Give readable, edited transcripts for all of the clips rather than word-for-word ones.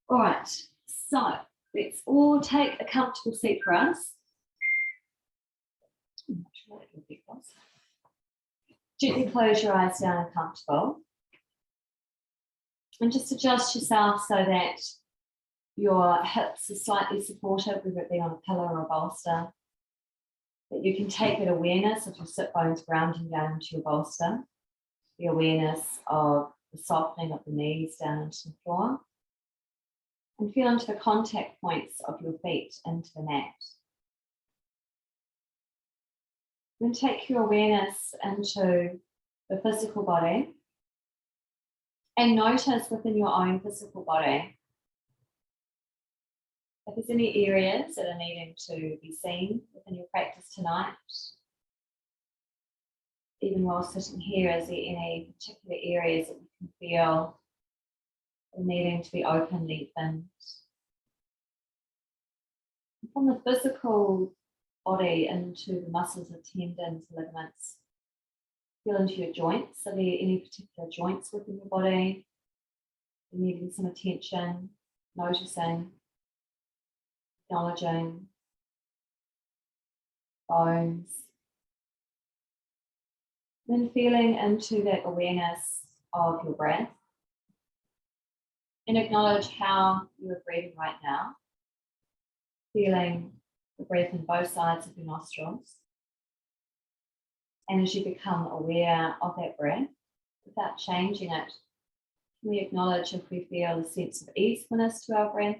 All right, so let's all take a comfortable seat for us. Gently close your eyes down and comfortable. And just adjust yourself so that your hips are slightly supported, whether it be on a pillow or a bolster. That you can take that awareness of your sit bones grounding down into your bolster. The awareness of the softening of the knees down into the floor. And feel into the contact points of your feet into the mat. Then take your awareness into the physical body and notice within your own physical body if there's any areas that are needing to be seen within your practice tonight. Even while sitting here, is there any particular areas that you can feel needing to be open, lengthened? From the physical body into the muscles and tendons, ligaments. Feel into your joints. Are there any particular joints within your body? Needing some attention, noticing, acknowledging, bones. Then feeling into that awareness of your breath. And acknowledge how you are breathing right now. Feeling the breath in both sides of your nostrils. And as you become aware of that breath, without changing it, can we acknowledge if we feel a sense of easefulness to our breath?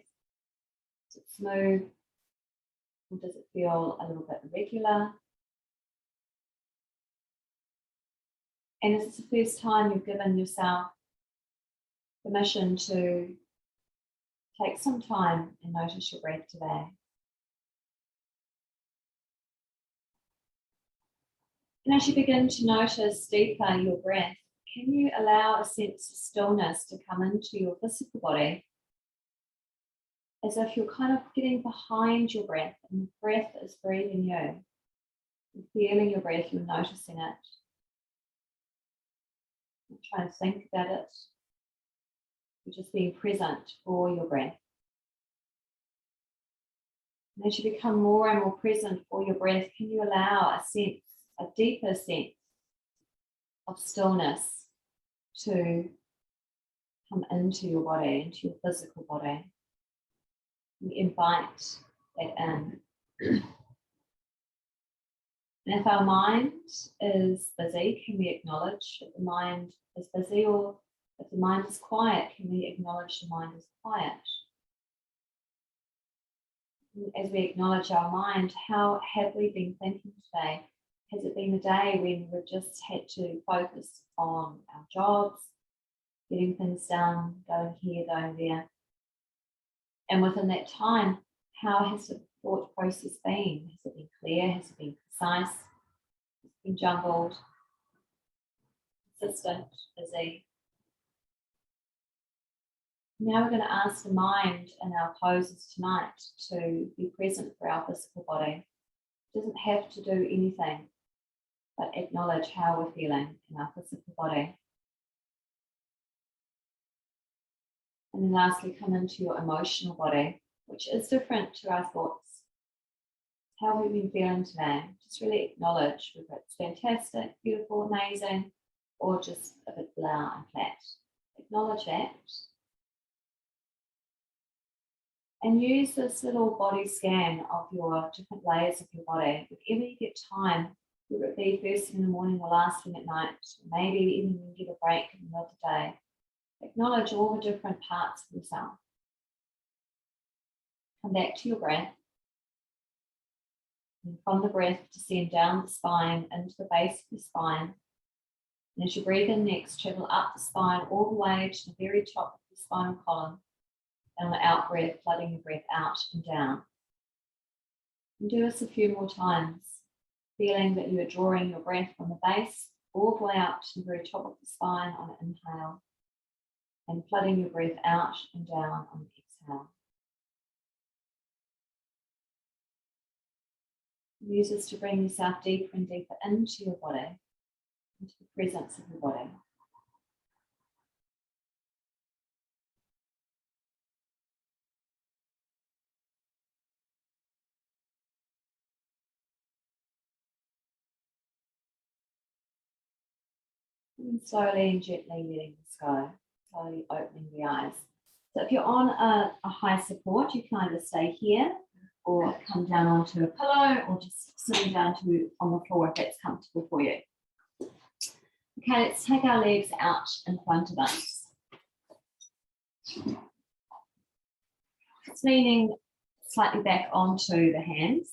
Is it smooth? Or does it feel a little bit irregular? And is this the first time you've given yourself permission to take some time and notice your breath today? And as you begin to notice deeper your breath, can you allow a sense of stillness to come into your physical body? As if you're kind of getting behind your breath and the breath is breathing you. You're feeling your breath, you're noticing it. You're trying to think about it. You're just being present for your breath. And as you become more and more present for your breath, can you allow a deeper sense of stillness to come into your body, into your physical body? We invite that in. And if our mind is busy, can we acknowledge that the mind is busy, or if the mind is quiet, can we acknowledge the mind is quiet? As we acknowledge our mind, how have we been thinking today? Has it been a day when we've just had to focus on our jobs, getting things done, going here, going there? And within that time, how has the thought process been? Has it been clear? Has it been concise? Has it been jumbled? Consistent? Busy? Now we're going to ask the mind in our poses tonight to be present for our physical body. It doesn't have to do anything, but acknowledge how we're feeling in our physical body. And then lastly, come into your emotional body, which is different to our thoughts. How have we been feeling today? Just really acknowledge whether it's fantastic, beautiful, amazing, or just a bit blah and flat. Acknowledge that. And use this little body scan of your different layers of your body. Whenever you get time, whether it be first thing in the morning or last thing at night, maybe even when you get a break in the middle of the day, acknowledge all the different parts of yourself. Come back to your breath. And from the breath, descend down the spine into the base of the spine. And as you breathe in next, travel up the spine all the way to the very top of the spinal column. And on the out breath, flooding your breath out and down. And do this a few more times, feeling that you are drawing your breath from the base all the way out to the very top of the spine on an inhale. And flooding your breath out and down on the exhale. Use this to bring yourself deeper and deeper into your body, into the presence of your body. And slowly and gently letting this go, slowly opening the eyes. So if you're on a high support, you can either stay here or come down onto a pillow or just sitting down on the floor if that's comfortable for you. Okay, let's take our legs out in front of us. It's leaning slightly back onto the hands.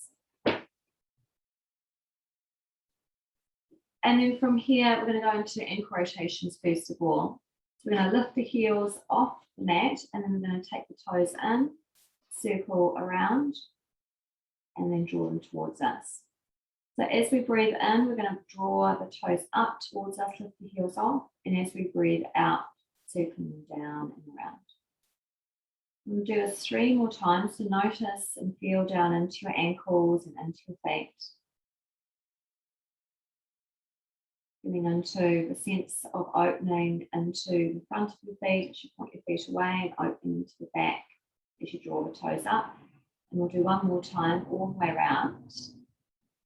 And then from here, we're going to go into ankle rotations first of all. So we're going to lift the heels off the mat, and then we're going to take the toes in, circle around, and then draw them towards us. So as we breathe in, we're going to draw the toes up towards us, lift the heels off, and as we breathe out, circling them down and around. We'll do this 3 more times, so notice and feel down into your ankles and into your feet. Getting into the sense of opening into the front of your feet as you point your feet away, and opening into the back as you draw the toes up. And we'll do 1 more time all the way around.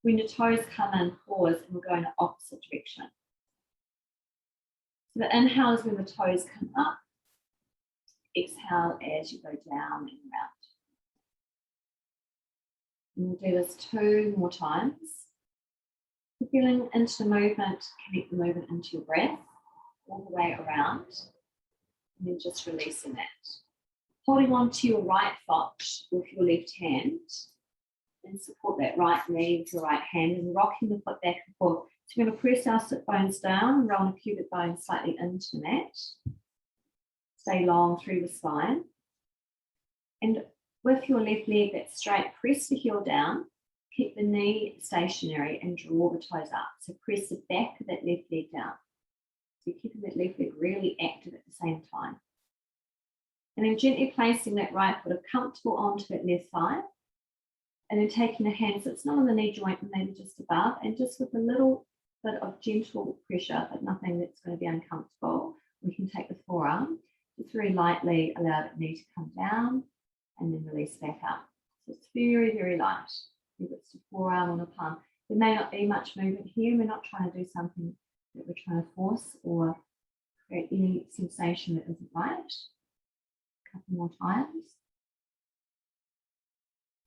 When your toes come in, pause, and we'll go in the opposite direction. So the inhale is when the toes come up. Exhale as you go down and around. And we'll do this 2 more times. Feeling into the movement, connect the movement into your breath all the way around, and then just releasing that. Holding on to your right foot with your left hand, and support that right knee with your right hand, and rocking the foot back and forth. So we're going to press our sit bones down and roll the pubic bone slightly into the mat. Stay long through the spine. And with your left leg that's straight, press the heel down. Keep the knee stationary and draw the toes up. So press the back of that left leg down. So you're keeping that left leg really active at the same time. And then gently placing that right foot comfortable onto that left thigh. And then taking the hand so it's not on the knee joint, but maybe just above. And just with a little bit of gentle pressure, but nothing that's going to be uncomfortable, we can take the forearm. Just very lightly allow that knee to come down and then release back up. So it's very, very light. If it's the forearm or the palm. There may not be much movement here. We're not trying to do something that we're trying to force or create any sensation that isn't right. A couple more times.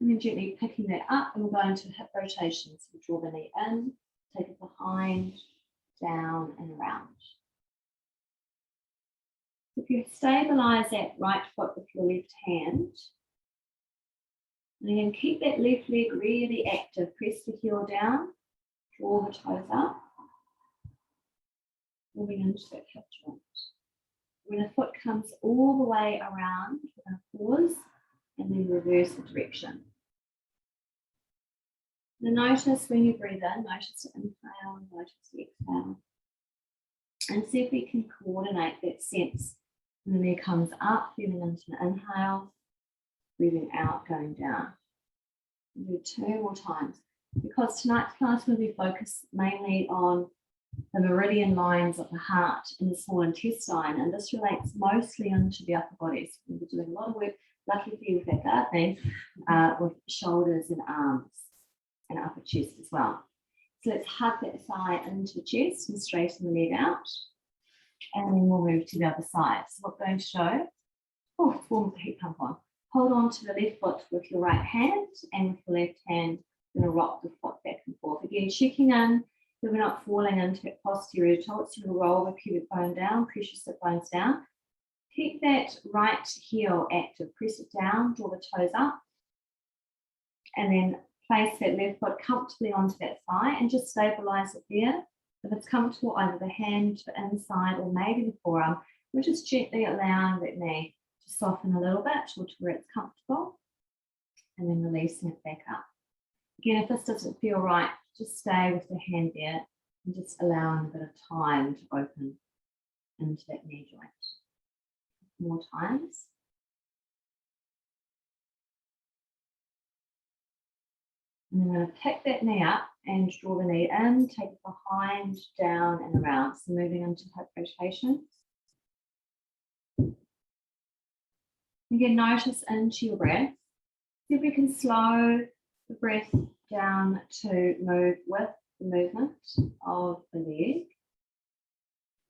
And then gently picking that up, and we'll go into hip rotation. So we draw the knee in, take it behind, down and around. If you stabilize that right foot with your left hand, and again, keep that left leg really active. Press the heel down, draw the toes up, moving into that hip joint. When the foot comes all the way around, we're going to pause and then reverse the direction. Now notice when you breathe in, notice the inhale, notice the exhale. And see if we can coordinate that sense. When the knee comes up, feeling into the inhale, breathing out, going down. We'll do 2 more times. Because tonight's class will be focused mainly on the meridian lines of the heart and the small intestine, and this relates mostly into the upper body. So we'll be doing a lot of work, lucky for you with that gardening, with shoulders and arms and upper chest as well. So let's hug that thigh into the chest and straighten the leg out. And then we'll move to the other side. So what we're going to show, it's warm with the heat pump on. Hold on to the left foot with your right hand, and with the left hand, you're going to rock the foot back and forth. Again, checking in that we're not falling into that posterior tilt. So you'll roll the pubic bone down, press your sit bones down. Keep that right heel active. Press it down, draw the toes up, and then place that left foot comfortably onto that thigh and just stabilize it there. If it's comfortable, either the hand to the inside or maybe the forearm, we're just gently allowing that knee to soften a little bit to where it's comfortable, and then releasing it back up. Again, if this doesn't feel right, just stay with the hand there and just allowing a bit of time to open into that knee joint. More times. And then we're going to pick that knee up and draw the knee in, take it behind, down and around. So moving into hip rotation. Again, notice into your breath. See if we can slow the breath down to move with the movement of the leg.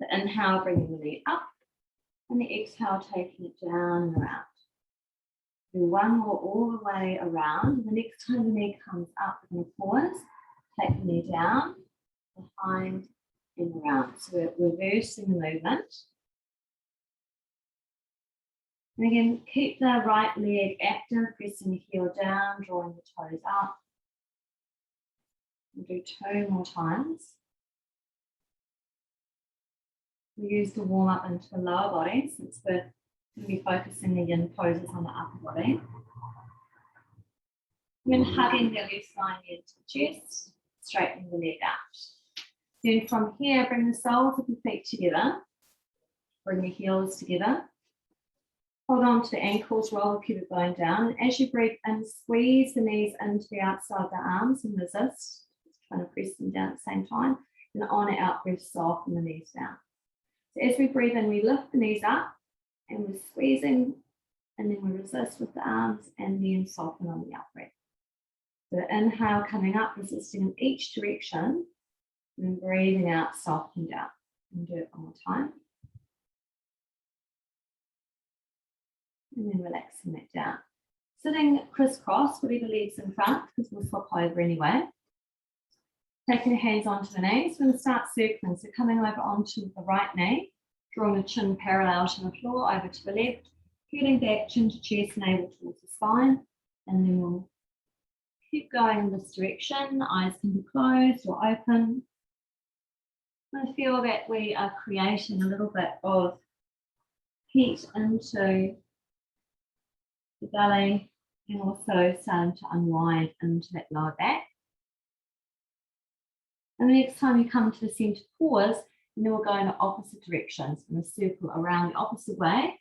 The inhale, bringing the leg up, and the exhale, taking it down and around. Do one more all the way around. The next time the knee comes up, we're going to pause, take the knee down, behind and around. So we're reversing the movement. And again, keep the right leg active, pressing the heel down, drawing the toes up. We'll do 2 more times. We use the warm up into the lower body since we're going to be focusing the yin poses on the upper body. And then hugging the left thigh into the chest, straightening the leg out. Then from here, bring the soles of the feet together. Bring the heels together. Hold on to the ankles, roll the pubic bone down. And as you breathe in, squeeze the knees into the outside of the arms and resist. Just trying to press them down at the same time. And on an out breath, soften the knees down. So as we breathe in, we lift the knees up and we're squeezing, and then we resist with the arms and then soften on the out breath. So inhale coming up, resisting in each direction, and then breathing out, softening down. And do it one more time. And then relaxing that down. Sitting crisscross, whatever legs in front, because we'll swap over anyway. Taking the hands onto the knees, we're going to start circling. So coming over onto the right knee, drawing the chin parallel to the floor, over to the left, heading back, chin to chest, navel towards the spine, and then we'll keep going in this direction. Eyes can be closed or open. I feel that we are creating a little bit of heat into the belly and also starting to unwind into that lower back. And the next time you come to the center, pause, and then we'll go in the opposite directions. We're going to circle around the opposite way,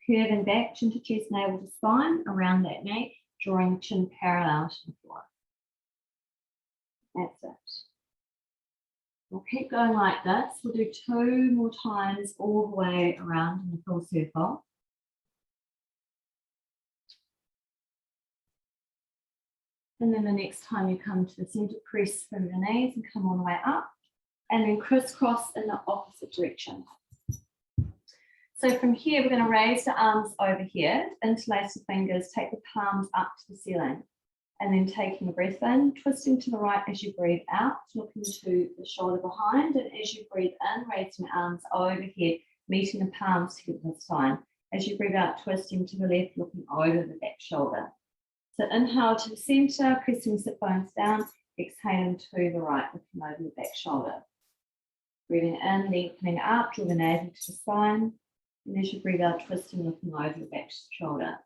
curving back, chin to chest, navel to spine, around that neck, drawing the chin parallel to the floor. That's it. We'll keep going like this. We'll do 2 more times all the way around in a full circle. And then the next time you come to the center, press through the knees and come all the way up, and then crisscross in the opposite direction. So from here, we're going to raise the arms over here, interlace the fingers, take the palms up to the ceiling, and then taking a breath in, twisting to the right as you breathe out, looking to the shoulder behind, and as you breathe in, raising the arms overhead, meeting the palms together this time. As you breathe out, twisting to the left, looking over the back shoulder. So inhale to the center, pressing the sit bones down, exhaling to the right, looking over the back shoulder. Breathing in, lengthening up, draw the navel to the spine. And as you breathe out, twisting, looking over the back shoulder.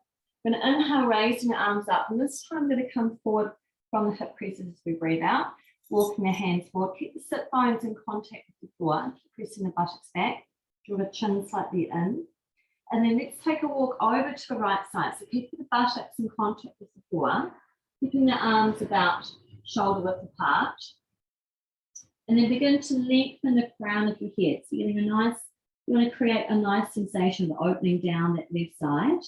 We're going to inhale, raising the arms up. And this time I'm going to come forward from the hip creases as we breathe out, walking the hands forward. Keep the sit bones in contact with the floor. Keep pressing the buttocks back. Draw the chin slightly in. And then let's take a walk over to the right side. So keeping the buttocks in contact with the floor, keeping the arms about shoulder width apart. And then begin to lengthen the crown of your head. So you're getting a nice, you want to create a nice sensation of opening down that left side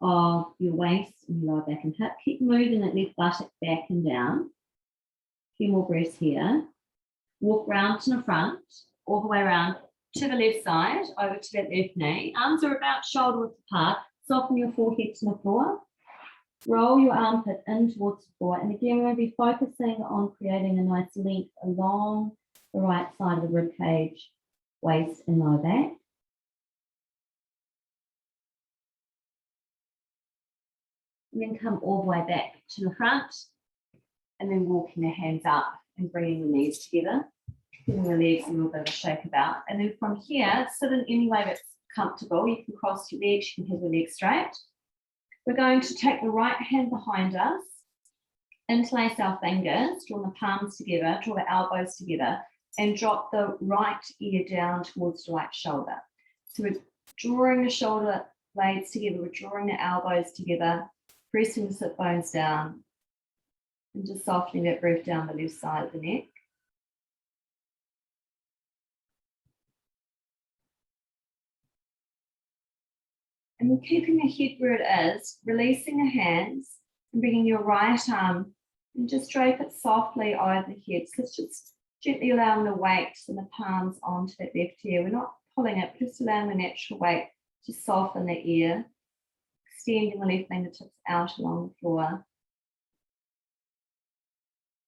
of your waist and your lower back and hip. Keep moving that left buttock back and down. A few more breaths here. Walk round to the front, all the way around. To the left side, over to that left knee. Arms are about shoulder width apart. Soften your forehead to the floor. Roll your armpit in towards the floor. And again, we're going to be focusing on creating a nice length along the right side of the rib cage, waist and lower back. And then come all the way back to the front. And then walking the hands up and bringing the knees together. Giving the legs a little bit of a shake about. And then from here, sit in any way that's comfortable. You can cross your legs, you can have your legs straight. We're going to take the right hand behind us, interlace our fingers, draw the palms together, draw the elbows together, and drop the right ear down towards the right shoulder. So we're drawing the shoulder blades together, we're drawing the elbows together, pressing the sit bones down, and just softening that breath down the left side of the neck. And then keeping the head where it is, releasing the hands and bringing your right arm and just drape it softly over the head. So it's just Gently allowing the weight and the palms onto that left ear. We're not pulling it, just allowing the natural weight to soften the ear. Extending the left fingertips out along the floor.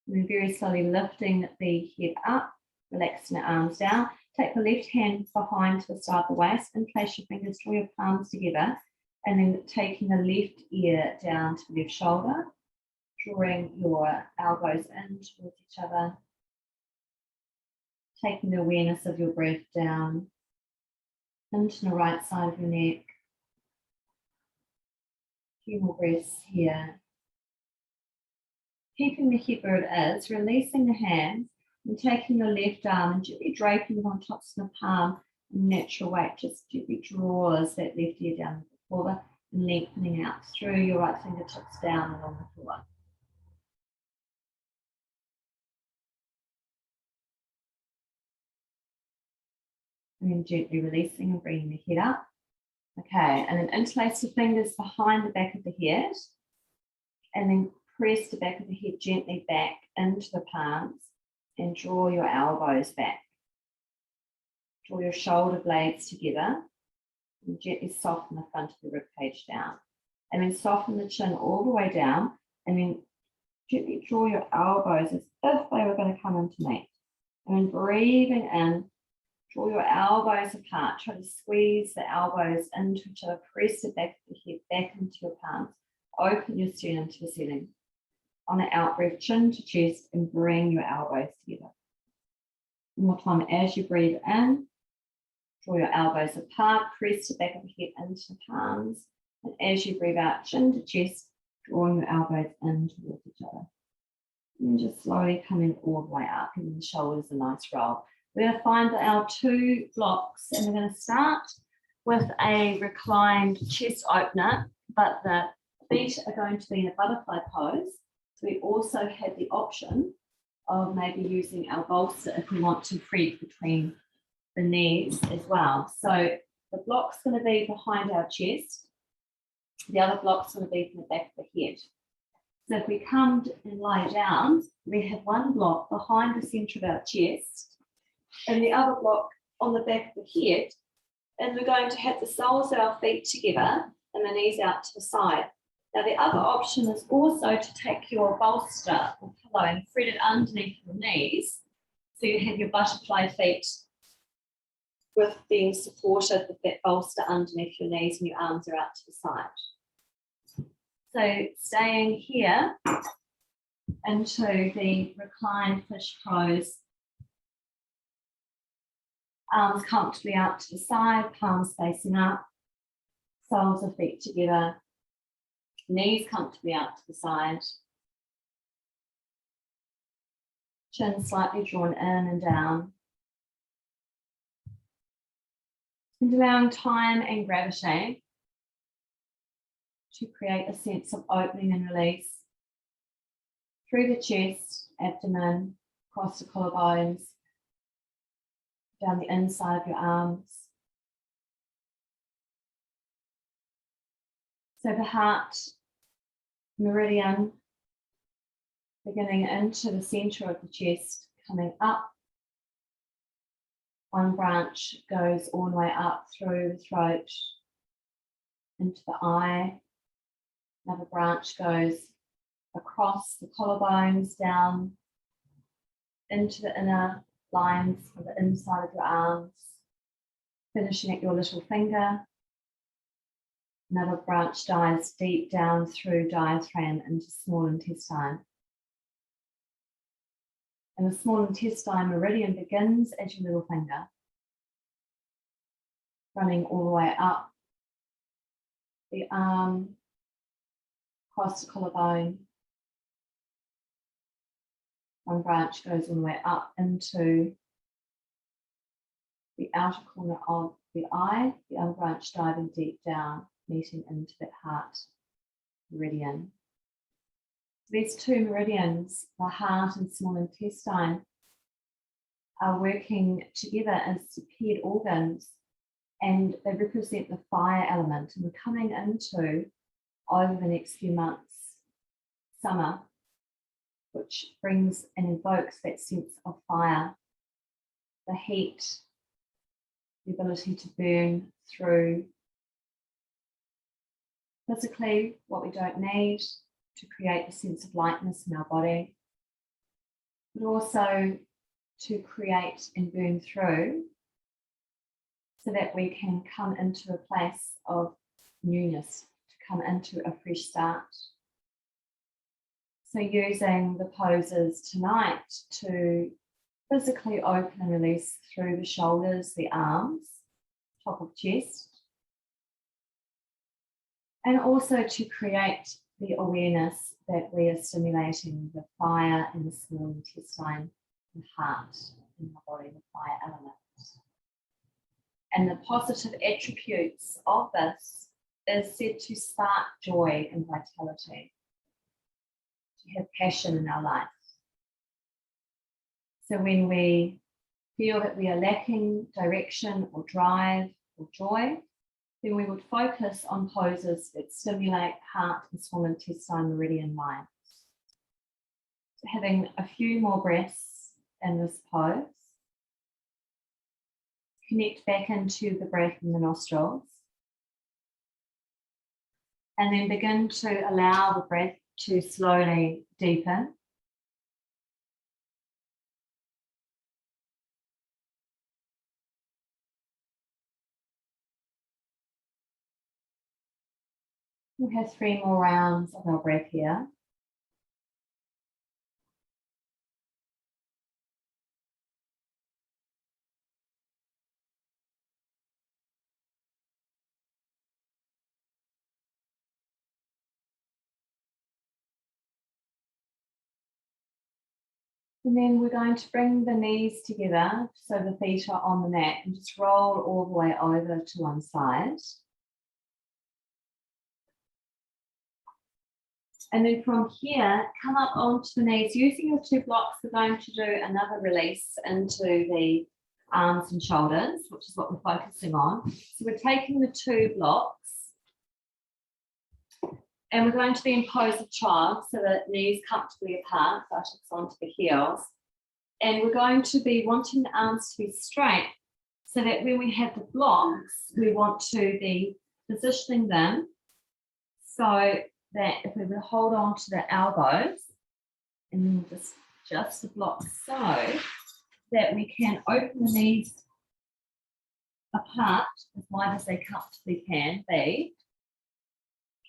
And then very slowly lifting the head up, relaxing the arms down. Take the left hand behind to the side of the waist and place your fingers, draw your palms together, and then taking the left ear down to the left shoulder, drawing your elbows in towards each other, taking the awareness of your breath down into the right side of your neck. A few more breaths here. Keeping the head where it is, releasing the hands and taking your left arm and gently draping it on top of the palm. Natural weight just gently draws that left ear down the floor and lengthening out through your right fingertips down along the floor. And then gently releasing and bringing the head up. Okay, and then interlace the fingers behind the back of the head and then press the back of the head gently back into the palms and draw your elbows back. Draw your shoulder blades together and gently soften the front of the ribcage down. And then soften the chin all the way down and then gently draw your elbows as if they were going to come into meet. And then breathing in, draw your elbows apart. Try to squeeze the elbows into each other. Press the back of the head back into your palms. Open your sternum to the ceiling. On an out breath, chin to chest, and bring your elbows together. One more time as you breathe in, draw your elbows apart, press the back of the head into the palms, and as you breathe out, chin to chest, drawing your elbows in towards each other. And just slowly coming all the way up, giving the shoulders a nice roll. We're going to find our 2 blocks, and we're going to start with a reclined chest opener, but the feet are going to be in a butterfly pose. So we also have the option of maybe using our bolster if we want to free between the knees as well. So the block's going to be behind our chest. The other block's going to be from the back of the head. So if we come and lie down, we have one block behind the centre of our chest and the other block on the back of the head. And we're going to have the soles of our feet together and the knees out to the side. Now the other option is also to take your bolster or pillow and thread it underneath your knees. So you have your butterfly feet with being supported with that bolster underneath your knees and your arms are out to the side. So staying here into the reclined fish pose. Arms comfortably out to the side, palms facing up, soles of feet together. Knees comfortably out to the side. Chin slightly drawn in and down. And allowing time and gravity to create a sense of opening and release through the chest, abdomen, across the collarbones, down the inside of your arms. So the heart meridian beginning into the center of the chest, coming up. One branch goes all the way up through the throat into the eye. Another branch goes across the collarbones down into the inner lines of the inside of your arms, finishing at your little finger. Another branch dives deep down through diaphragm into small intestine. And the small intestine meridian begins at your little finger, running all the way up the arm, across the collarbone. One branch goes all the way up into the outer corner of the eye, the other branch diving deep down, meeting into that heart meridian. These 2 meridians, the heart and small intestine, are working together as paired organs, and they represent the fire element. And we're coming into, over the next few months, summer, which brings and invokes that sense of fire, the heat, the ability to burn through physically what we don't need, to create a sense of lightness in our body, but also to create and burn through so that we can come into a place of newness, to come into a fresh start. So using the poses tonight to physically open and release through the shoulders, the arms, top of chest, and also to create the awareness that we are stimulating the fire in the small intestine, the heart in the body, the fire element. And the positive attributes of this is said to spark joy and vitality, to have passion in our life. So when we feel that we are lacking direction or drive or joy, then we would focus on poses that stimulate heart and small intestine meridian lines. So having a few more breaths in this pose. Connect back into the breath in the nostrils. And then begin to allow the breath to slowly deepen. We have 3 more rounds of our breath here. And then we're going to bring the knees together so the feet are on the mat and just roll all the way over to one side. And then from here, come up onto the knees. Using your 2 blocks, we're going to do another release into the arms and shoulders, which is what we're focusing on. So we're taking the 2 blocks and we're going to be in pose of child, so that knees comfortably apart, buttocks onto the heels. And we're going to be wanting the arms to be straight, so that when we have the blocks, we want to be positioning them so that if we would hold on to the elbows and then just adjust the blocks so that we can open the knees apart as wide as they comfortably can be,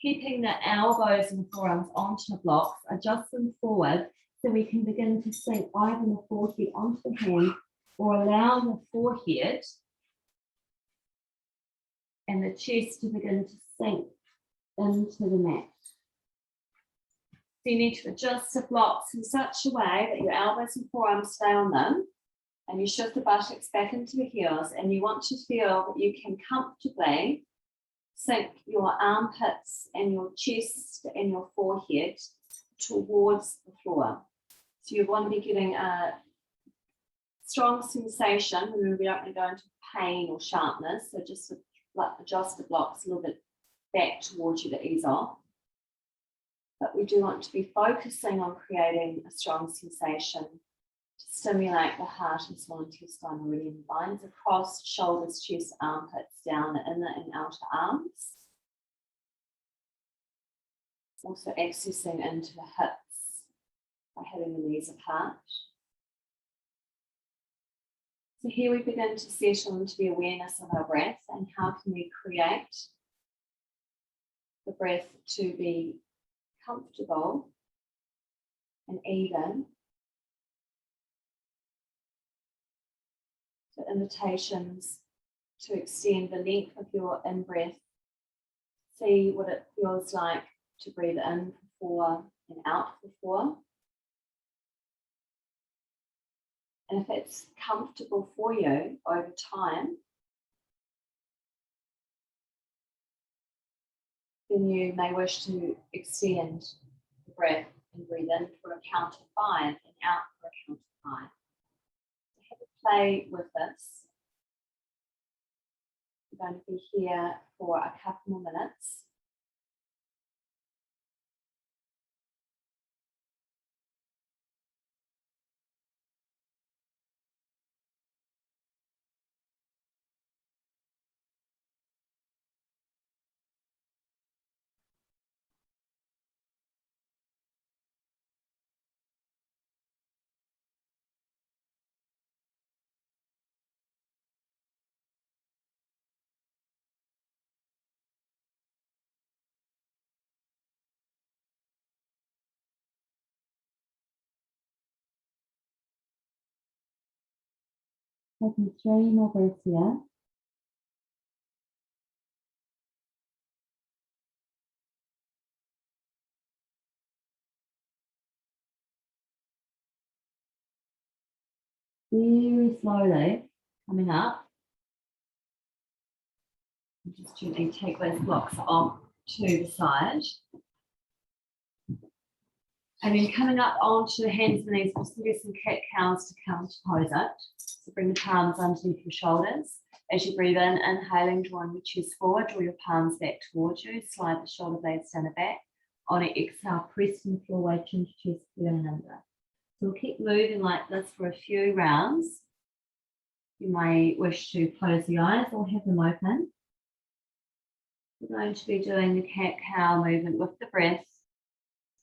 keeping the elbows and forearms onto the blocks, adjust them forward so we can begin to sink either the forehead onto the hand or allow the forehead and the chest to begin to sink into the mat. So you need to adjust the blocks in such a way that your elbows and forearms stay on them, and you shift the buttocks back into the heels, and you want to feel that you can comfortably sink your armpits and your chest and your forehead towards the floor. So you want to be getting a strong sensation. Remember, we don't want to go into pain or sharpness, so just adjust the blocks a little bit back towards you to ease off. But we do want to be focusing on creating a strong sensation to stimulate the heart and small intestine meridian lines across shoulders, chest, armpits, down the inner and outer arms. Also accessing into the hips by having the knees apart. So here we begin to settle into the awareness of our breath, and how can we create the breath to be comfortable and even. So invitations to extend the length of your in-breath. See what it feels like to breathe in for 4 and out for 4. And if it's comfortable for you over time, then you may wish to extend the breath and breathe in for a count of 5 and out for a count of 5. So have a play with this. We're going to be here for a couple more minutes. Taking 3 more breaths here. Very slowly coming up. Just gently take those blocks off to the side. And then coming up onto the hands and knees, we'll still do some cat cows to counterpose it. So bring the palms underneath your shoulders. As you breathe in, inhaling, drawing your chest forward, draw your palms back towards you, slide the shoulder blades down the back. On an exhale, press from the floor, weight into chest, feeling under. So we'll keep moving like this for a few rounds. You may wish to close the eyes or have them open. We're going to be doing the cat-cow movement with the breath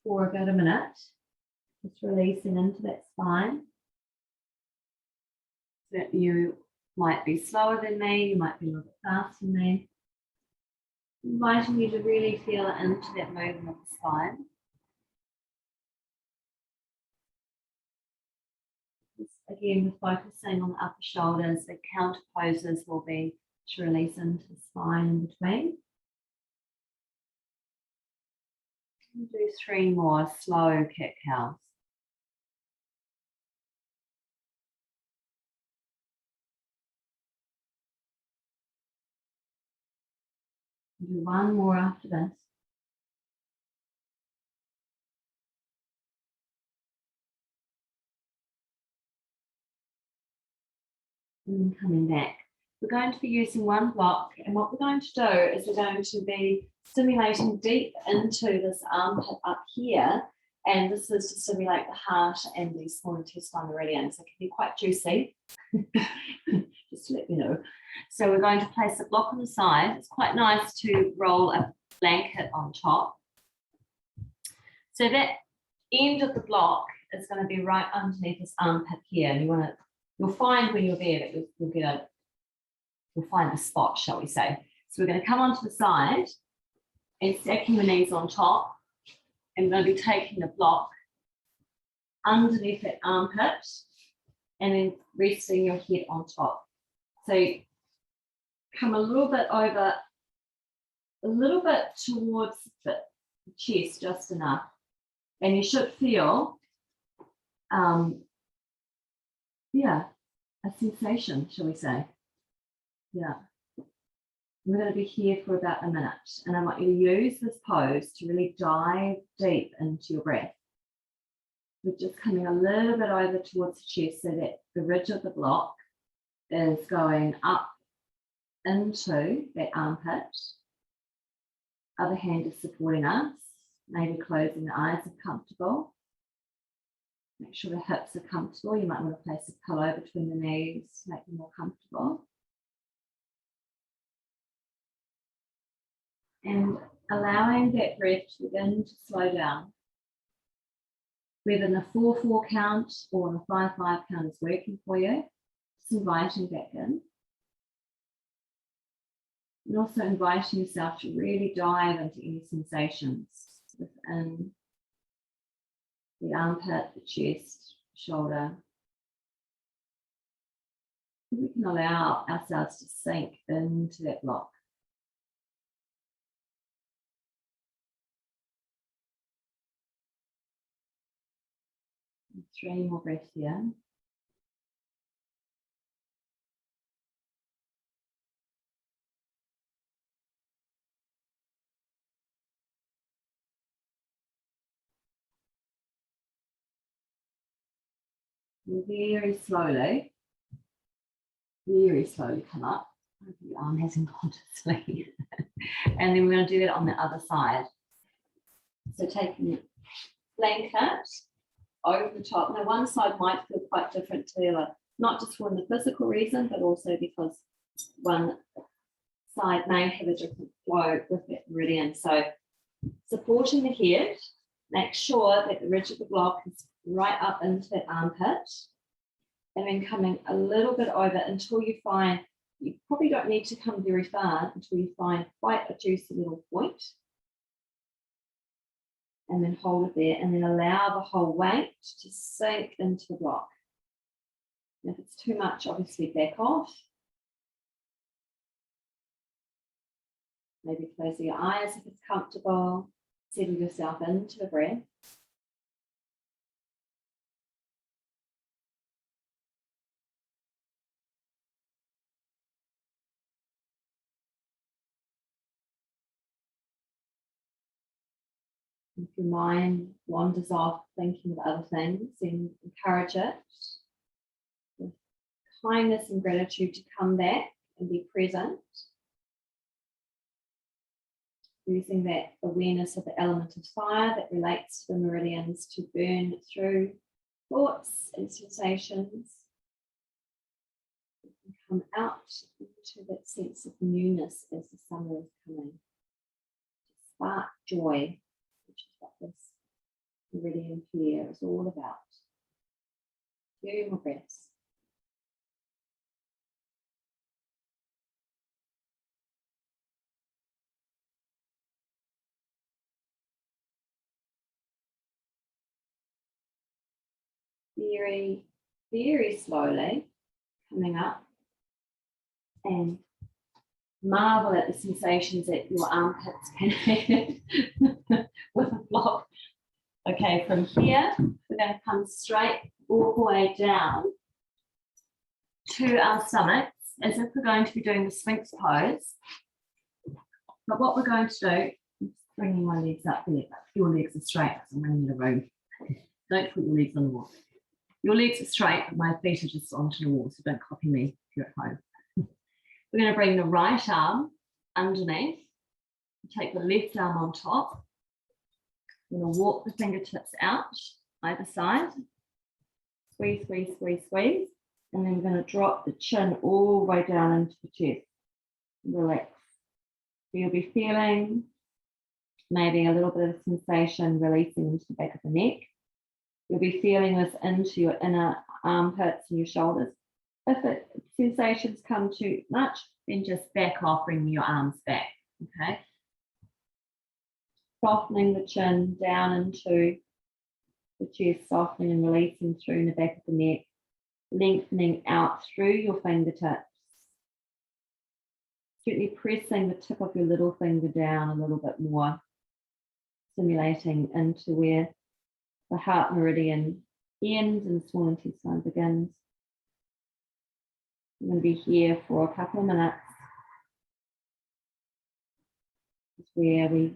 for about a minute. Just releasing into that spine. So that you might be slower than me, you might be a little bit faster than me. Inviting you to really feel into that movement of the spine. Again, we're focusing on the upper shoulders. The counter poses will be to release into the spine in between. We'll do 3 more slow cat-cows. Do 1 more after this. And then coming back. We're going to be using 1 block, and what we're going to do is we're going to be stimulating deep into this armpit up here, and this is to stimulate the heart and the small intestinal meridians. It can be quite juicy, just to let you know. So we're going to place a block on the side. It's quite nice to roll a blanket on top. So that end of the block is going to be right underneath this armpit here, and you'll find when you're there that you'll find the spot, shall we say. So we're going to come onto the side and stacking the knees on top, and we're going to be taking the block underneath that armpit and then resting your head on top. So come a little bit over, a little bit towards the chest, just enough. And you should feel, a sensation, shall we say. Yeah. We're going to be here for about a minute, and I want you to use this pose to really dive deep into your breath. We're just coming a little bit over towards the chest so that the ridge of the block is going up into that armpit. Other hand is supporting us, maybe closing the eyes if comfortable. Make sure the hips are comfortable. You might want to place a pillow between the knees to make them more comfortable. And allowing that breath to begin to slow down. Whether the 4-4 count or the 5-5 count is working for you, just inviting back in. And also inviting yourself to really dive into any sensations within the armpit, the chest, shoulder. We can allow ourselves to sink into that block. And 3 more breaths here. And very slowly come up. Your arm hasn't gone to sleep. And then we're going to do that on the other side. So taking your blanket over the top. Now one side might feel quite different to the other, not just for the physical reason, but also because one side may have a different flow with that meridian. So supporting the head, make sure that the ridge of the block is right up into that armpit, and then coming a little bit over until you find, you probably don't need to come very far until you find quite a juicy little point. And then hold it there, and then allow the whole weight to sink into the block. And if it's too much, obviously back off. Maybe closing your eyes if it's comfortable. Settle yourself into the breath. If your mind wanders off thinking of other things, then encourage it with kindness and gratitude to come back and be present. Using that awareness of the element of fire that relates to the meridians to burn through thoughts and sensations. You can come out into that sense of newness as the summer is coming. To spark joy, which is what this meridian here is all about. 2 more breaths. Very, very slowly coming up, and marvel at the sensations that your armpits can have with a block. Okay, from here, we're going to come straight all the way down to our stomachs, as if we're going to be doing the Sphinx pose. But what we're going to do is bringing my legs up there, but your legs are straight because I'm running the room. Don't put your legs on the wall. Your legs are straight, but my feet are just onto the wall, so don't copy me if you're at home. We're going to bring the right arm underneath, take the left arm on top. We're going to walk the fingertips out either side. Squeeze, squeeze, squeeze, squeeze. And then we're going to drop the chin all the way down into the chest. Relax. So you'll be feeling maybe a little bit of sensation releasing into the back of the neck. You'll be feeling this into your inner armpits and your shoulders. If the sensations come too much, then just back off, bring your arms back, okay? Softening the chin down into the chest, softening and releasing through in the back of the neck, lengthening out through your fingertips. Gently pressing the tip of your little finger down a little bit more, simulating into where the heart meridian ends and the small intestine begins. I'm going to be here for a couple of minutes. It's where we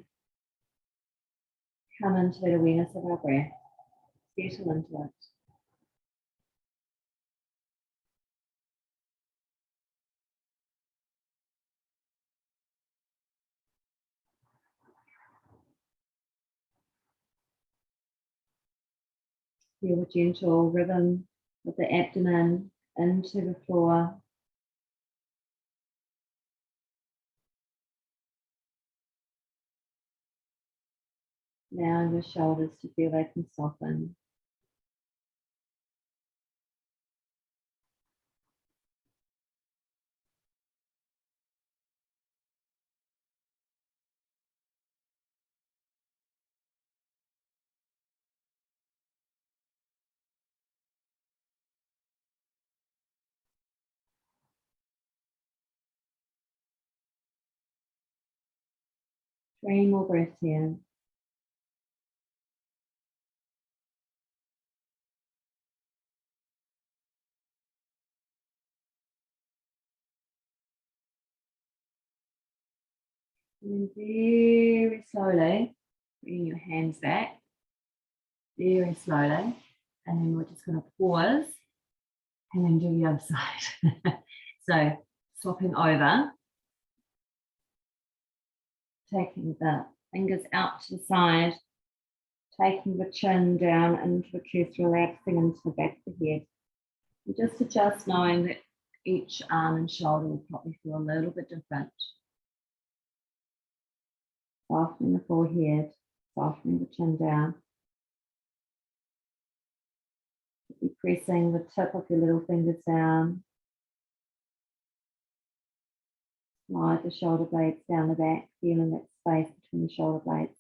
come into the awareness of our breath, settle into it. Feel the gentle rhythm of the abdomen into the floor. Now your shoulders to feel they can soften. Three more breaths here. And then very slowly, bring your hands back, very slowly, and then we're just going to pause and then do the other side. So swapping over, taking the fingers out to the side, taking the chin down into the chest, relaxing into the back of the head. And just adjust, knowing that each arm and shoulder will probably feel a little bit different. Softening the forehead, softening the chin down. Keep pressing the tip of your little fingers down. Slide the shoulder blades down the back, feeling that space between the shoulder blades.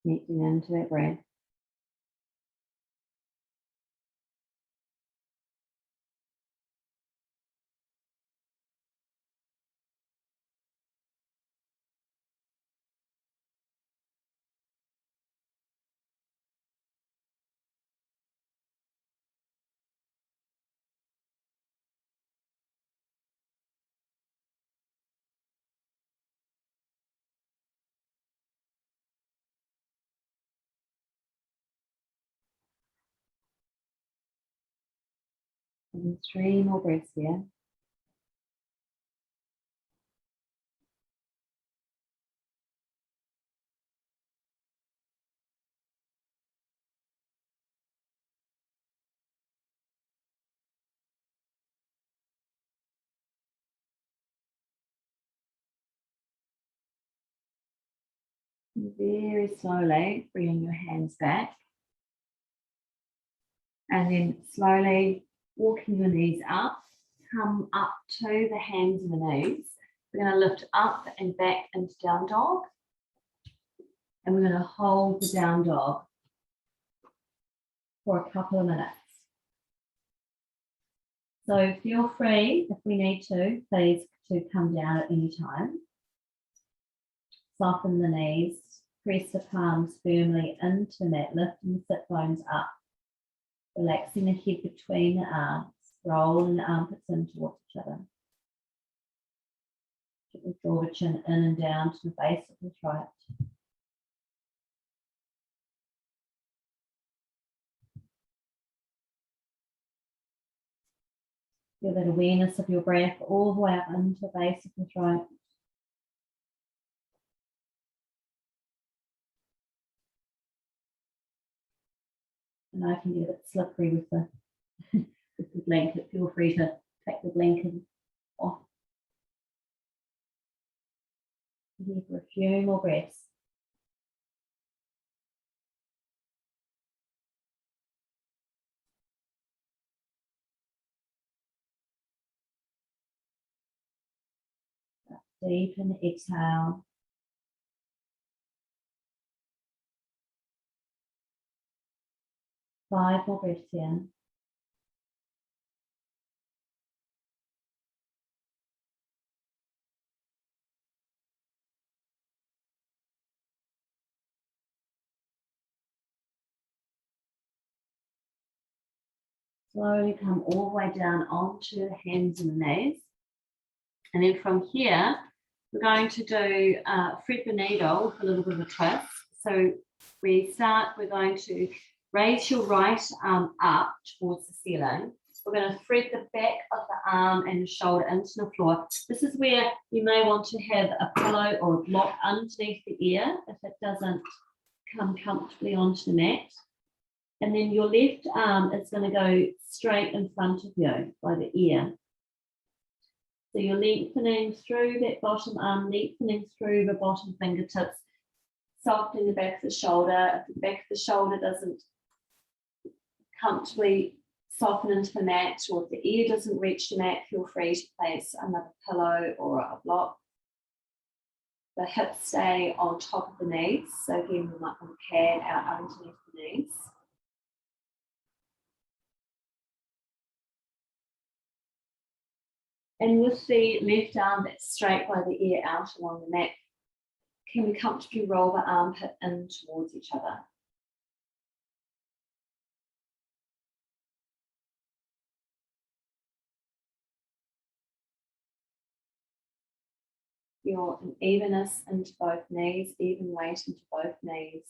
Connecting into that breath. And 3 more breaths here. Very slowly bringing your hands back. And then slowly walking your knees up, come up to the hands and the knees. We're going to lift up and back into down dog. And we're going to hold the down dog for a couple of minutes. So feel free, if we need to, please, to come down at any time. Soften the knees, press the palms firmly into the mat, lifting the sit bones up, relaxing the head between the arms, rolling the armpits in towards each other. Gently draw the chin in and down to the base of the throat. Feel that awareness of your breath all the way up into the base of the throat. And I can get a bit slippery with the, with the blanket. Feel free to take the blanket off. Here for a few more breaths. Deepen the exhale. Five more breaths here. Slowly come all the way down onto the hands and the knees. And then from here, we're going to do thread the needle with a little bit of a twist. So we're going to raise your right arm up towards the ceiling. We're going to thread the back of the arm and the shoulder into the floor. This is where you may want to have a pillow or a block underneath the ear if it doesn't come comfortably onto the mat. And then your left arm is going to go straight in front of you by the ear. So you're lengthening through that bottom arm, lengthening through the bottom fingertips, softening the back of the shoulder. If the back of the shoulder doesn't comfortably soften into the mat, or if the ear doesn't reach the mat, feel free to place another pillow or a block. The hips stay on top of the knees. So again, we might want to pad out underneath the knees. And with the left arm that's straight by the ear out along the mat, can we comfortably roll the armpit in towards each other? Feel an evenness into both knees, even weight into both knees.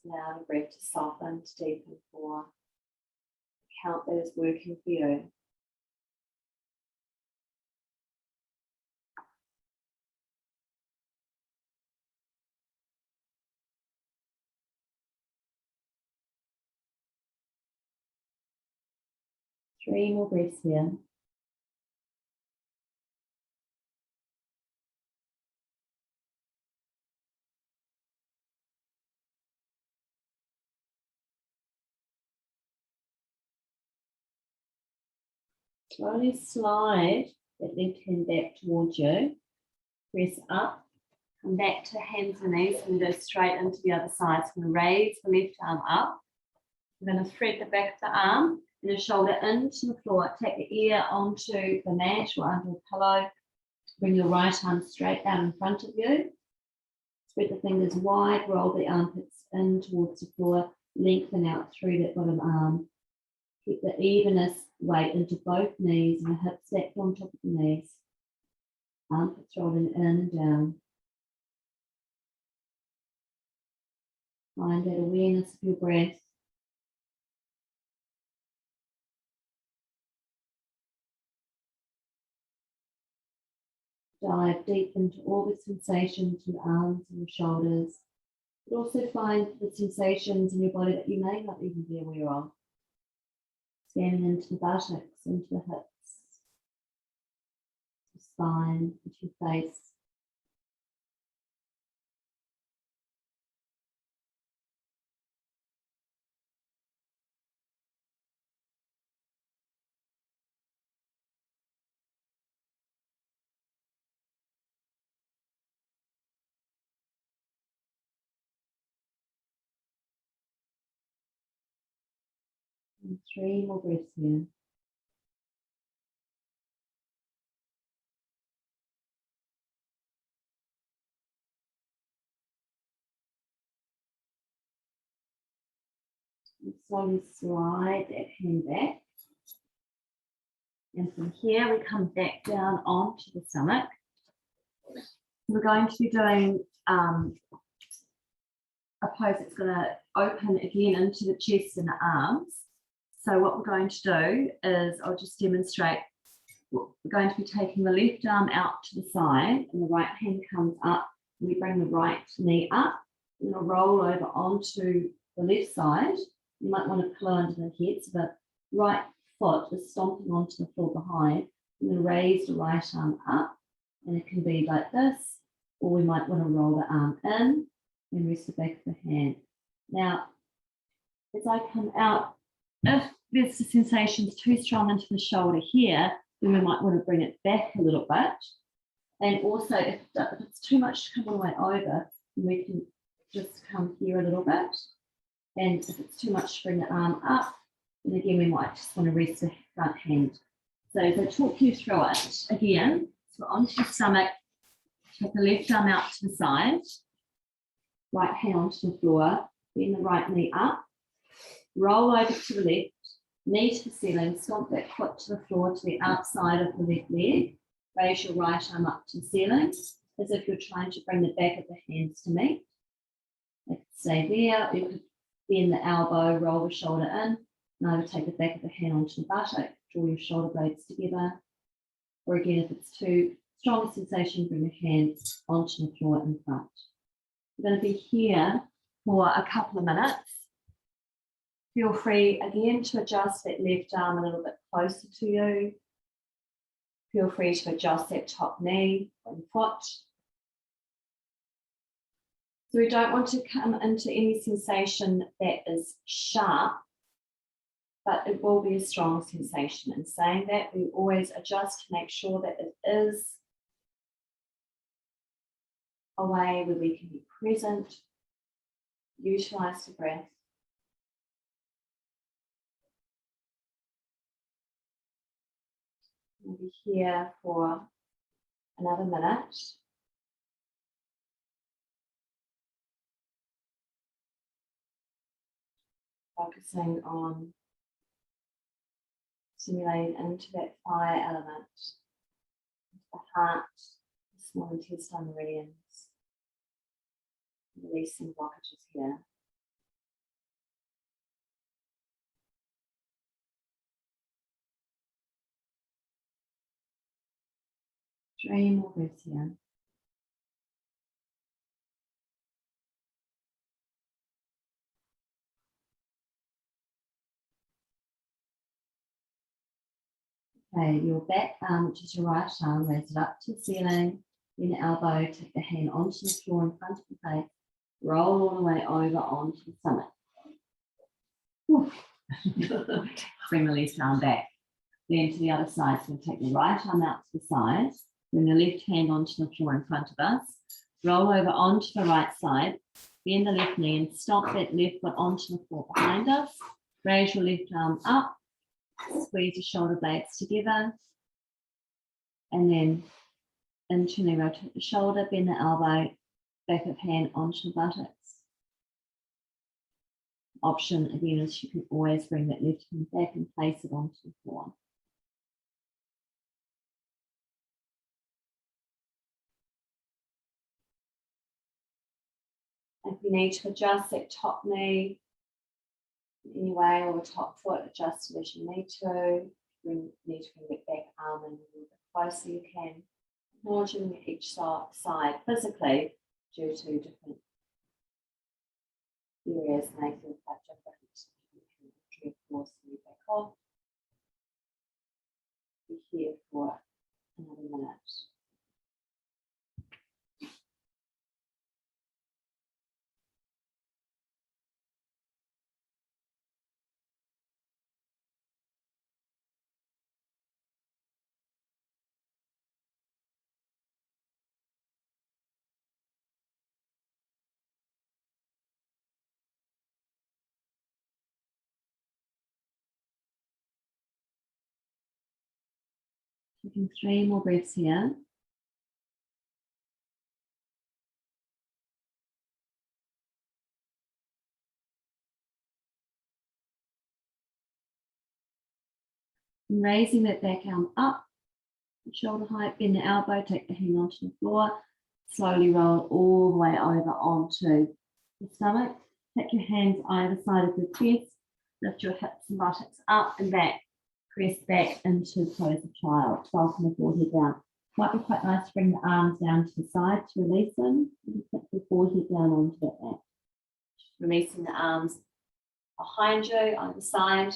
Allow the breath to soften, to deepen for the count that is working for you. Three more breaths here. Slowly slide that left hand back towards you. Press up, come back to hands and knees, and go straight into the other side. So I'm going to raise the left arm up. I'm going to thread the back of the arm and the shoulder into the floor. Take the ear onto the mat or under a pillow. Bring your right arm straight out in front of you. Spread the fingers wide, roll the armpits in towards the floor, lengthen out through that bottom arm. Keep the evenness weight into both knees and the hips stacked on top of the knees. Armpits rolling in and down. Find that awareness of your breath. Dive deep into all the sensations in the arms and your shoulders. But also find the sensations in your body that you may not even be aware of. Scanning into the buttocks, into the hips, the spine, into your face. And 3 more breaths here. And slowly slide that hand back. And from here, we come back down onto the stomach. We're going to be doing a pose that's going to open again into the chest and the arms. So what we're going to do is, I'll just demonstrate, we're going to be taking the left arm out to the side and the right hand comes up. We bring the right knee up and we'll roll over onto the left side. You might want to pillow under the head so the right foot is stomping onto the floor behind, and then raise the right arm up, and it can be like this, or we might want to roll the arm in and rest the back of the hand. Now, as I come out, if there's the sensations too strong into the shoulder here, then we might want to bring it back a little bit. And also, if it's too much to come all the way over, we can just come here a little bit. And if it's too much to bring the arm up, then again, we might just want to rest the front hand. So as I talk you through it, again, so onto your stomach, take the left arm out to the side, right hand onto the floor, bend the right knee up, roll over to the left, knee to the ceiling, stomp that foot to the floor to the outside of the left leg, raise your right arm up to the ceiling, as if you're trying to bring the back of the hands to meet. They could stay there, you could bend the elbow, roll the shoulder in, and either take the back of the hand onto the buttock, draw your shoulder blades together, or again, if it's too strong a sensation, bring the hands onto the floor in front. We're going to be here for a couple of minutes. Feel free again to adjust that left arm a little bit closer to you. Feel free to adjust that top knee and foot. So we don't want to come into any sensation that is sharp, but it will be a strong sensation. In saying that, we always adjust to make sure that it is a way where we can be present, utilize the breath. We'll be here for another minute. Focusing on stimulating into that fire element, into the heart, the small intestine meridians, releasing blockages here. Three more breaths here. Okay, your back arm, which is your right arm, raise it up to the ceiling, then the elbow, take the hand onto the floor in front of the face, roll all the way over onto the stomach. Bring the left arm back. Then to the other side, so we'll take the right arm out to the side, bring the left hand onto the floor in front of us, roll over onto the right side, bend the left knee and stomp that left foot onto the floor behind us, raise your left arm up, squeeze your shoulder blades together, and then internally rotate the shoulder, bend the elbow, back of hand onto the buttocks. Option again is you can always bring that left hand back and place it onto the floor. If you need to adjust that top knee in any way, or top foot, adjust it as you need to. You need to bring that back arm in a little bit closer, you can. Acknowledging each side physically due to different areas may feel quite different. You can drag more sleeve back off. Be here for another minute. Taking 3 more breaths here. And raising that back arm up, shoulder height, bend the elbow, take the hand onto the floor, slowly roll all the way over onto the stomach. Take your hands either side of the chest, lift your hips and buttocks up and back, press back into pose of child, welcome the forehead down. Might be quite nice to bring the arms down to the side to release them, and put the forehead down onto that mat. Just releasing the arms behind you, either side.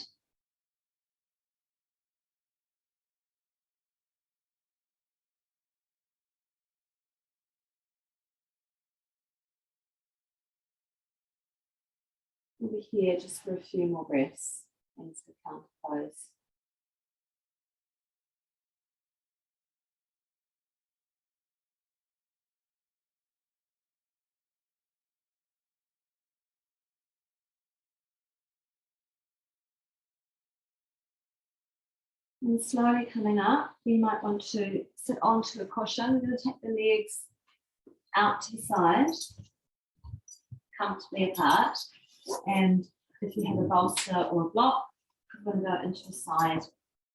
We'll be here just for a few more breaths as we come to close. And slowly coming up, you might want to sit onto a cushion. We're going to take the legs out to the side, comfortably apart. And if you have a bolster or a block, you're going to go into a side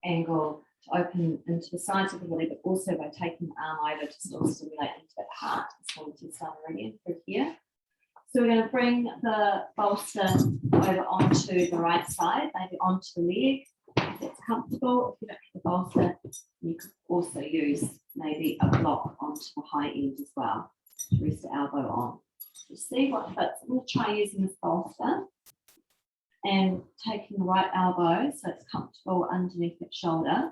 angle to open into the sides of the body, but also by taking the arm over to still stimulate into that heart. It's one of the SI Meridians through here. So we're going to bring the bolster over onto the right side, maybe onto the leg. If it's comfortable, if you don't have the bolster, you could also use maybe a block onto the high end as well to rest the elbow on. Just see what fits. I'm going to try using this bolster and taking the right elbow so it's comfortable underneath that shoulder.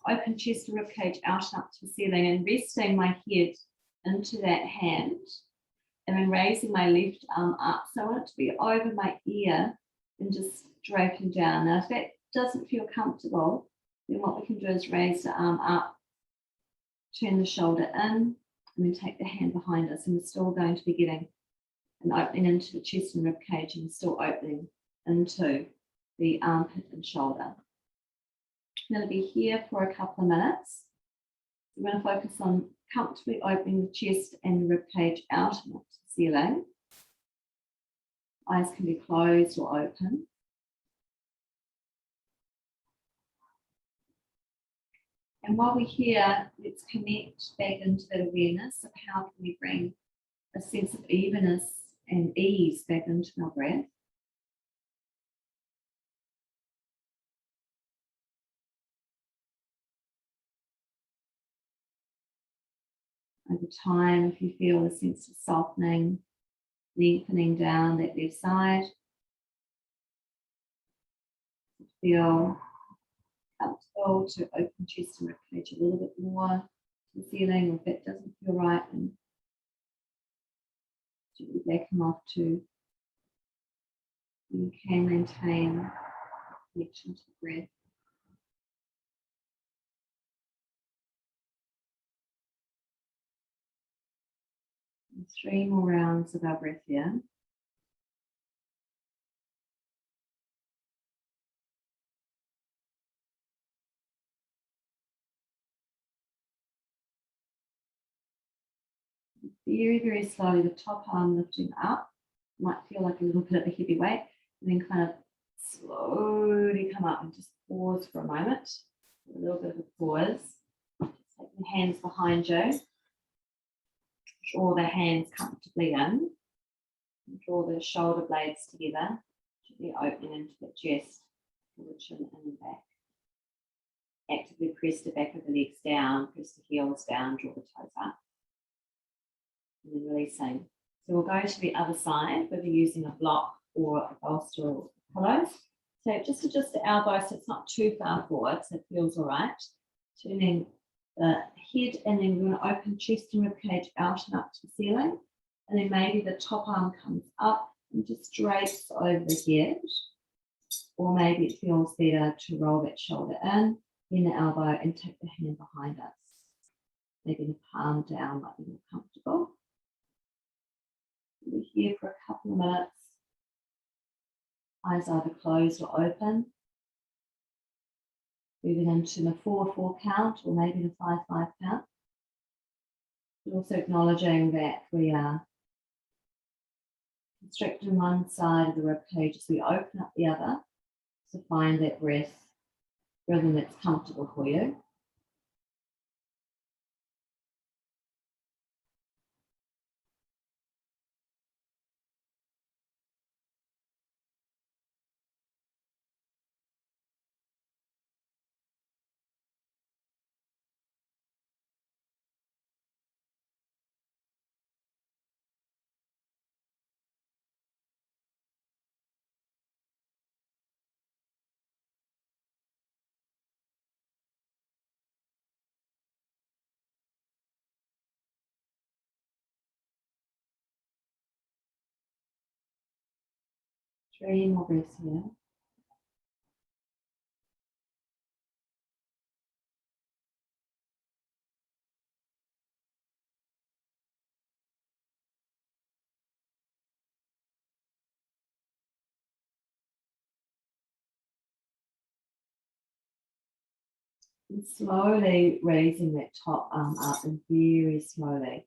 Open chest and ribcage out and up to the ceiling, and resting my head into that hand, and then raising my left arm up. So I want it to be over my ear and just draping down. Now, if that doesn't feel comfortable, then what we can do is raise the arm up, turn the shoulder in, and then take the hand behind us. And we're still going to be getting an opening into the chest and rib cage, and still opening into the armpit and shoulder. I'm going to be here for a couple of minutes. We're going to focus on comfortably opening the chest and the rib cage out and up to the ceiling. Eyes can be closed or open. And while we're here, let's connect back into that awareness of how can we bring a sense of evenness and ease back into our breath. Over time, if you feel a sense of softening, lengthening down that left side, feel comfortable to open chest and rib cage a little bit more to the ceiling. If that doesn't feel right, then gently back them off to you can maintain connection to the breath. And 3 more rounds of our breath here. Very, very slowly, the top arm lifting up. Might feel like a little bit of a heavy weight, and then kind of slowly come up and just pause for a moment. A little bit of a pause. Take the hands behind you. Draw the hands comfortably in. Draw the shoulder blades together, gently opening into the chest, the chin in and back. Actively press the back of the legs down, press the heels down, draw the toes up. And then releasing. So we'll go to the other side, whether using a block or a bolster or pillows. So just adjust the elbow so it's not too far forward, so it feels all right. Turning the head, and then we're going to open chest and ribcage out and up to the ceiling. And then maybe the top arm comes up and just drapes over the head. Or maybe it feels better to roll that shoulder in, then the elbow, and take the hand behind us. Maybe the palm down might be more comfortable. We're here for a couple of minutes. Eyes either closed or open. Moving into the 4-4 count, or maybe the 5-5 count. But also acknowledging that we are constricting one side of the ribcage as we open up the other. So find that breath rhythm that's comfortable for you. Three more breaths here. And slowly raising that top arm up, and very slowly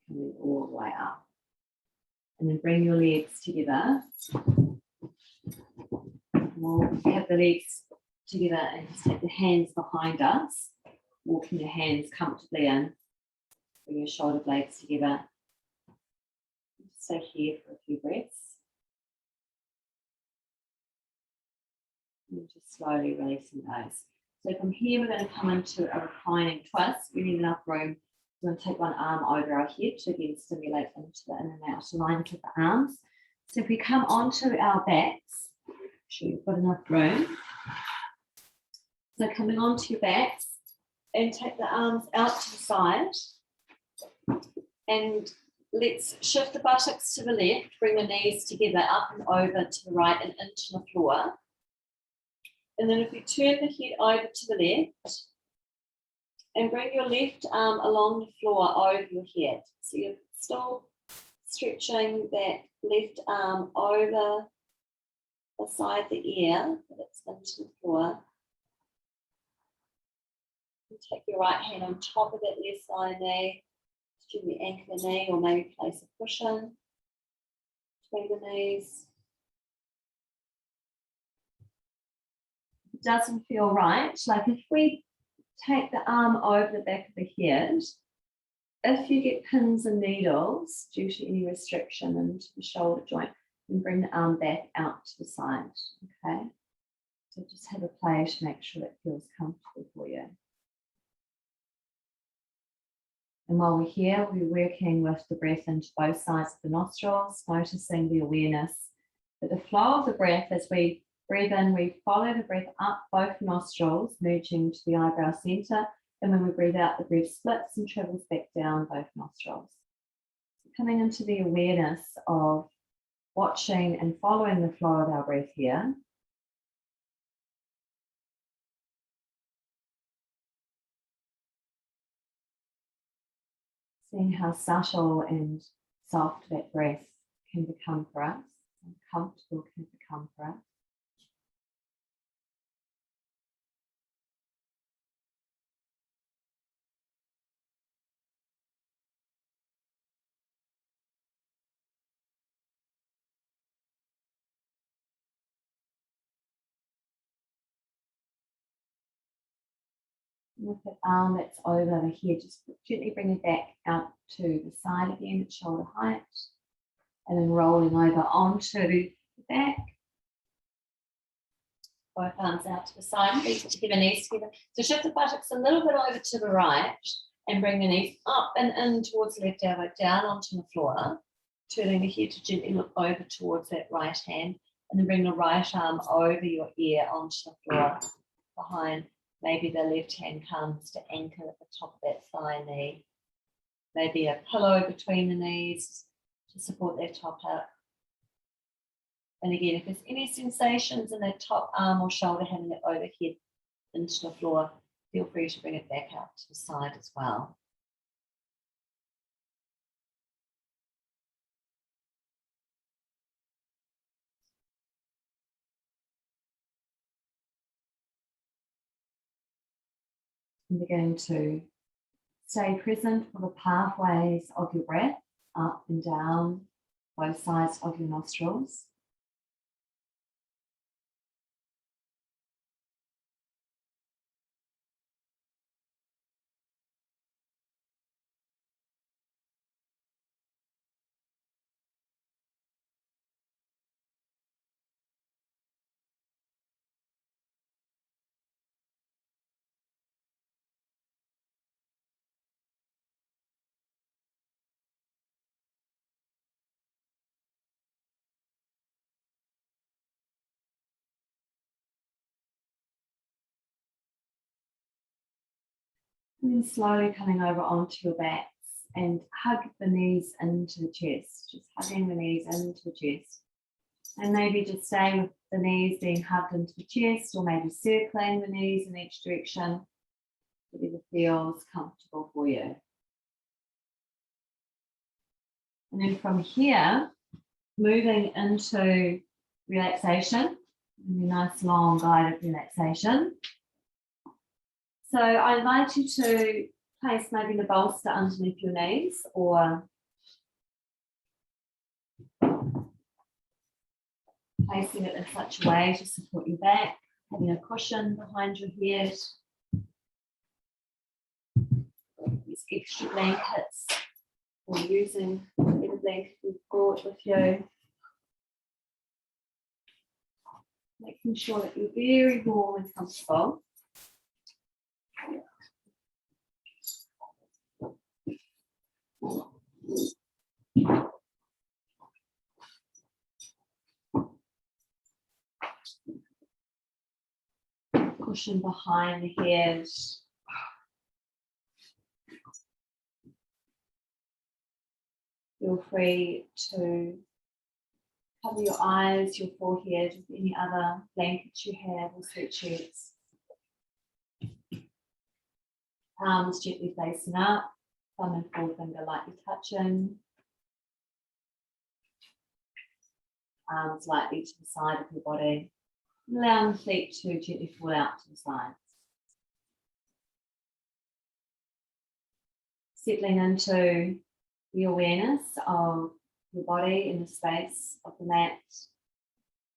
coming all the way up. And then bring your legs together. We'll have the legs together and just take the hands behind us, walking your hands comfortably in. Bring your shoulder blades together. Stay here for a few breaths. And just slowly releasing those. So from here, we're going to come into a reclining twist. We need enough room. We're going to take one arm over our head to again stimulate into the in and out alignment of the arms. So if we come onto our backs, make sure you've got enough room. So coming onto your backs, and take the arms out to the side. And let's shift the buttocks to the left, bring the knees together up and over to the right and into the floor. And then if we turn the head over to the left and bring your left arm along the floor over your head. So you're still stretching that left arm over beside the ear, but it's into the floor. And take your right hand on top of that left side knee, gently anchor the knee, or maybe place a cushion between the knees. It doesn't feel right, like if we take the arm over the back of the head, if you get pins and needles due to any restriction into the shoulder joint, then bring the arm back out to the side, okay? So just have a play to make sure it feels comfortable for you. And while we're here, we're working with the breath into both sides of the nostrils, noticing the awareness that the flow of the breath as we breathe in, we follow the breath up both nostrils, merging to the eyebrow center. And when we breathe out, the breath splits and travels back down both nostrils. So coming into the awareness of watching and following the flow of our breath here. Seeing how subtle and soft that breath can become for us, and comfortable can become for us. With that arm that's over the head, just gently bring it back out to the side again at shoulder height. And then rolling over onto the back. Both arms out to the side, keep the knees together. So shift the buttocks a little bit over to the right and bring the knees up and in towards the left elbow, down onto the floor. Turning the head to gently look over towards that right hand, and then bring the right arm over your ear onto the floor behind. Maybe the left hand comes to anchor at the top of that thigh knee. Maybe a pillow between the knees to support that top up. And again, if there's any sensations in that top arm or shoulder having it overhead into the floor, feel free to bring it back out to the side as well. And begin to stay present for the pathways of your breath, up and down, both sides of your nostrils. And then slowly coming over onto your backs and hug the knees into the chest, just hugging the knees into the chest. And maybe just stay with the knees being hugged into the chest, or maybe circling the knees in each direction, whatever feels comfortable for you. And then from here, moving into relaxation, a nice long guided relaxation. So I invite you to place maybe the bolster underneath your knees, or placing it in such a way to support your back, having a cushion behind your head. These extra blankets, or using whatever blanket you've brought with you. Making sure that you're very warm and comfortable. Cushion behind the head. Feel free to cover your eyes, your forehead with any other blankets you have or sweatshirts. Palms gently facing up, thumb and forefinger lightly touching. Arms lightly to the side of your body. Allow the feet to gently fall out to the sides. Settling into the awareness of your body in the space of the mat,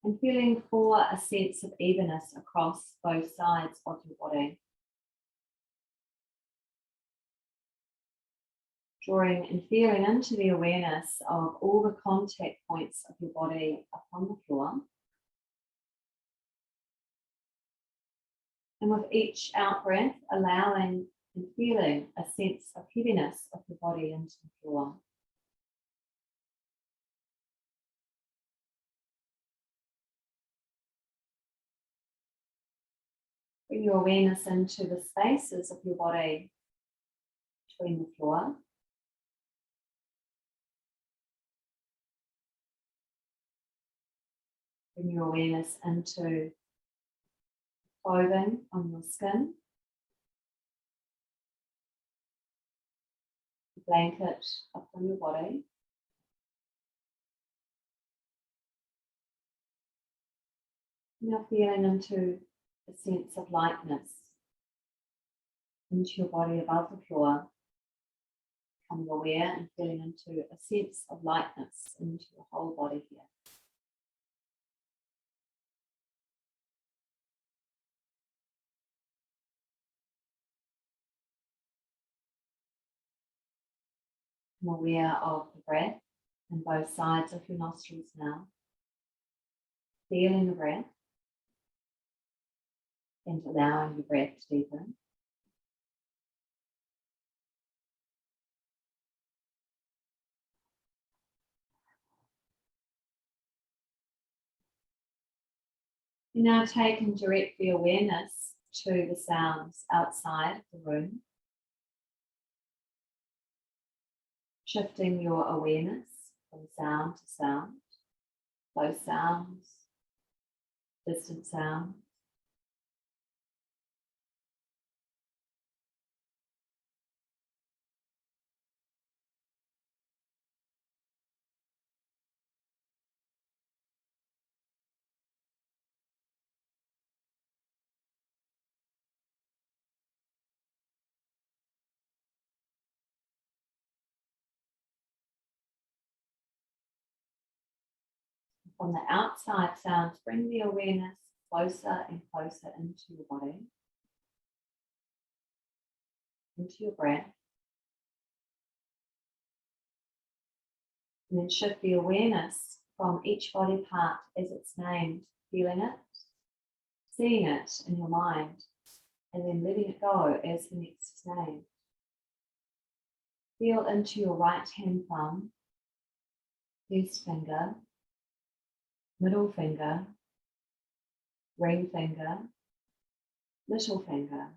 and feeling for a sense of evenness across both sides of your body. Drawing and feeling into the awareness of all the contact points of your body upon the floor. And with each out breath, allowing and feeling a sense of heaviness of the body into the floor. Bring your awareness into the spaces of your body between the floor. Bring your awareness into clothing on your skin, the blanket upon your body. Now feeling into a sense of lightness into your body above the floor. Becoming aware and feeling into a sense of lightness into your whole body here. I'm aware of the breath and both sides of your nostrils now. Feeling the breath and allowing your breath to deepen. You now take and direct the awareness to the sounds outside of the room, shifting your awareness from sound to sound, close sounds, distant sounds. From the outside sounds, bring the awareness closer and closer into your body, into your breath. And then shift the awareness from each body part as it's named, feeling it, seeing it in your mind, and then letting it go as the next is named. Feel into your right hand thumb, first finger, middle finger, ring finger, little finger,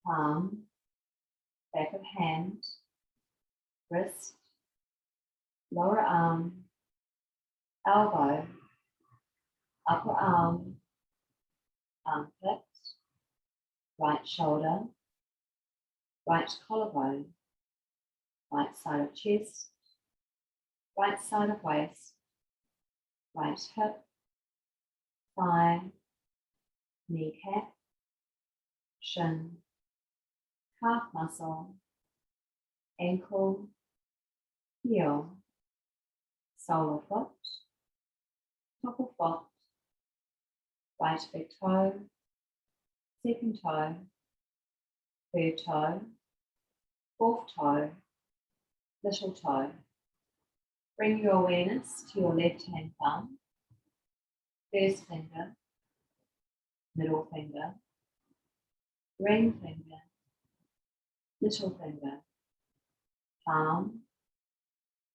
palm, back of hand, wrist, lower arm, elbow, upper arm, armpit, right shoulder, right collarbone, right side of chest, right side of waist, right hip, thigh, kneecap, shin, calf muscle, ankle, heel, sole of foot, top of foot, right big toe, second toe, third toe, fourth toe, little toe. Bring your awareness to your left hand thumb, first finger, middle finger, ring finger, little finger, palm,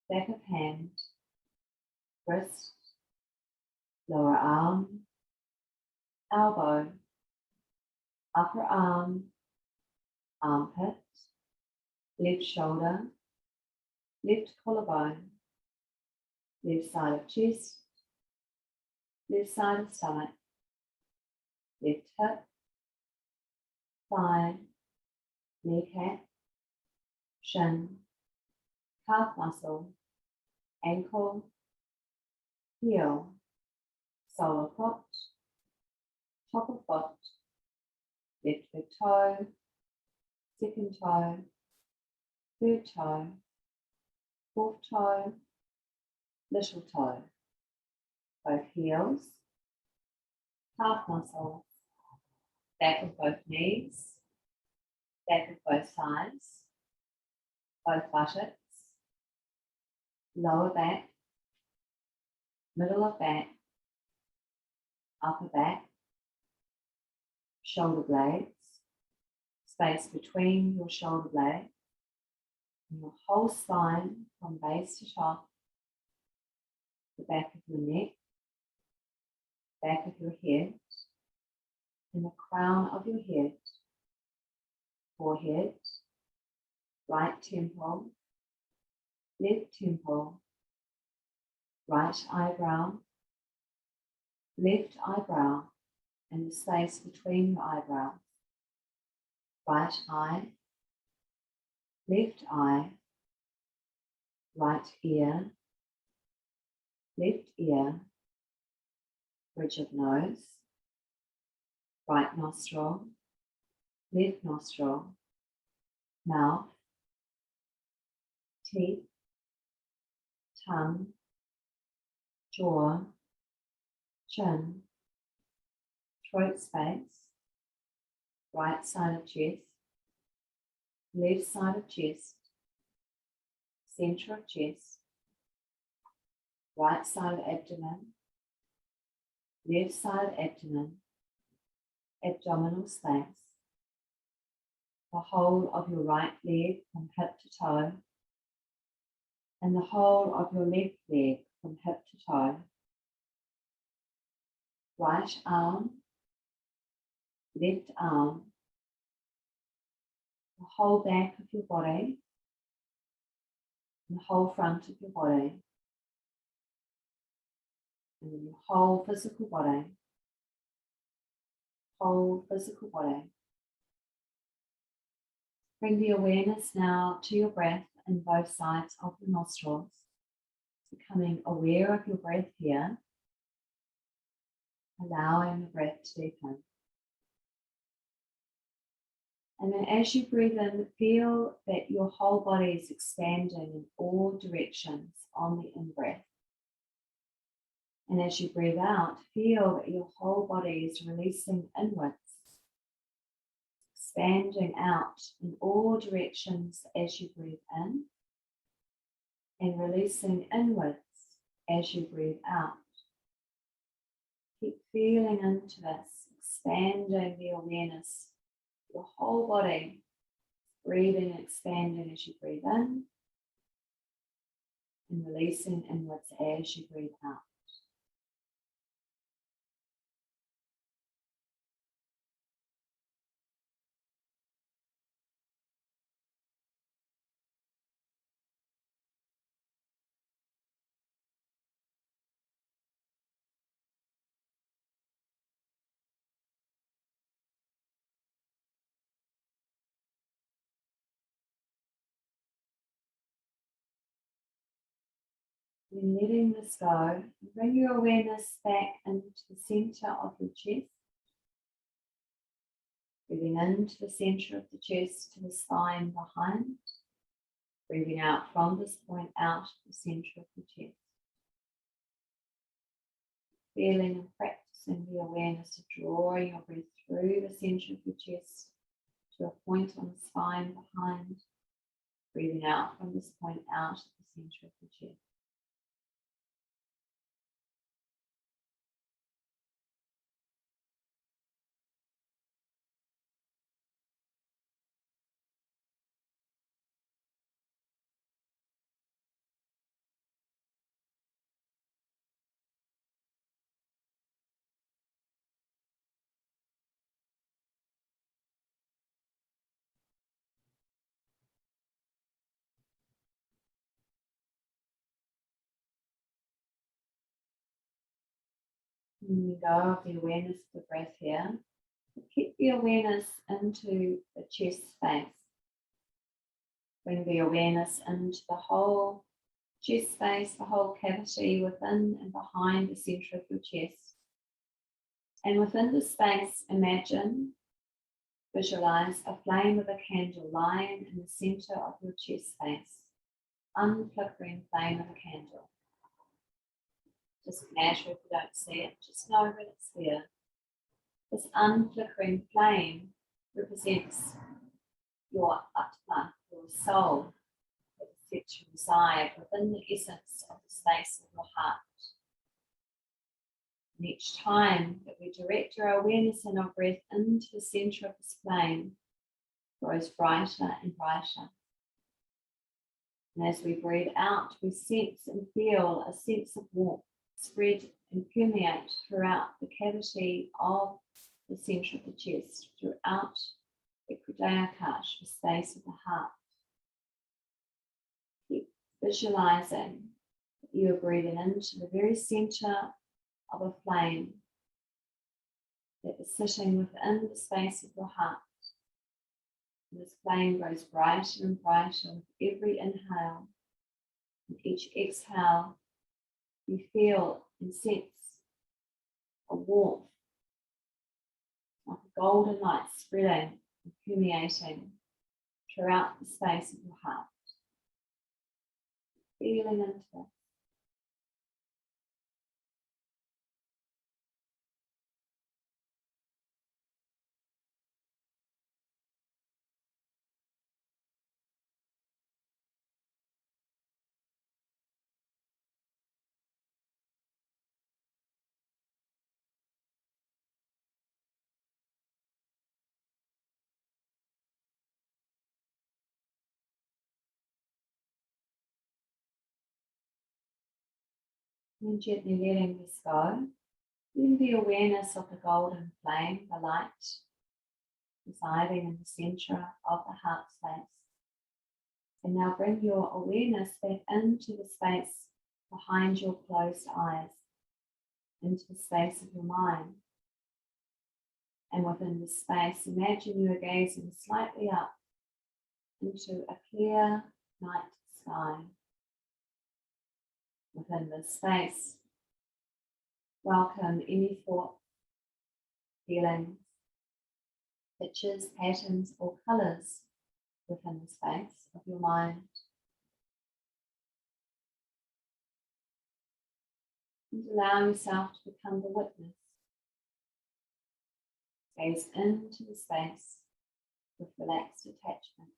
back of hand, wrist, lower arm, elbow, upper arm, armpit, left shoulder, left collarbone, left side of chest, left side of stomach, left hip, thigh, kneecap, shin, calf muscle, ankle, heel, sole of foot, top of foot, left big toe, second toe, third toe, fourth toe, little toe, both heels, calf muscle, back of both knees, back of both thighs, both buttocks, lower back, middle of back, upper back, shoulder blades, space between your shoulder blades, and your whole spine from base to top, the back of your neck, back of your head, and the crown of your head, forehead, right temple, left temple, right eyebrow, left eyebrow, and the space between your eyebrows, right eye, left eye, right ear, left ear, bridge of nose, right nostril, left nostril, mouth, teeth, tongue, jaw, chin, throat space, right side of chest, left side of chest, center of chest, right side of abdomen, left side of abdomen, abdominal space, the whole of your right leg from hip to toe, and the whole of your left leg from hip to toe, right arm, left arm, the whole back of your body, and the whole front of your body, and then your whole physical body, whole physical body. Bring the awareness now to your breath in both sides of the nostrils, becoming aware of your breath here, allowing the breath to deepen. And then as you breathe in, feel that your whole body is expanding in all directions on the in-breath. And as you breathe out, feel that your whole body is releasing inwards, expanding out in all directions as you breathe in, and releasing inwards as you breathe out. Keep feeling into this, expanding the awareness, your whole body, breathing and expanding as you breathe in, and releasing inwards as you breathe out. Then letting this go, bring your awareness back into the center of your chest. Breathing into the center of the chest to the spine behind. Breathing out from this point out to the center of the chest. Feeling and practicing the awareness of drawing your breath through the center of your chest to a point on the spine behind. Breathing out from this point out to the center of the chest. Letting go of the awareness of the breath here. Keep the awareness into the chest space. Bring the awareness into the whole chest space, the whole cavity within and behind the center of your chest. And within the space, imagine, visualize a flame of a candle lying in the center of your chest space. Unflickering flame of a candle. Doesn't matter if you don't see it, just know that it's there. This unflickering flame represents your Atma, your soul, that is set to reside within the essence of the space of your heart. And each time that we direct our awareness and our breath into the center of this flame, it grows brighter and brighter. And as we breathe out, we sense and feel a sense of warmth spread and permeate throughout the cavity of the center of the chest, throughout the Hridayakash, the space of the heart. Keep visualizing that you are breathing into the very center of a flame that is sitting within the space of your heart. And this flame grows brighter and brighter with every inhale. And each exhale, you feel and sense a warmth, like a golden light spreading and permeating throughout the space of your heart. Feeling into it. And gently letting this go. Then the awareness of the golden flame, the light, residing in the centre of the heart space. And now bring your awareness back into the space behind your closed eyes, into the space of your mind. And within this space, imagine you are gazing slightly up into a clear night sky. Within this space, welcome any thoughts, feelings, pictures, patterns, or colours within the space of your mind. And allow yourself to become the witness. Gaze into the space with relaxed attachment.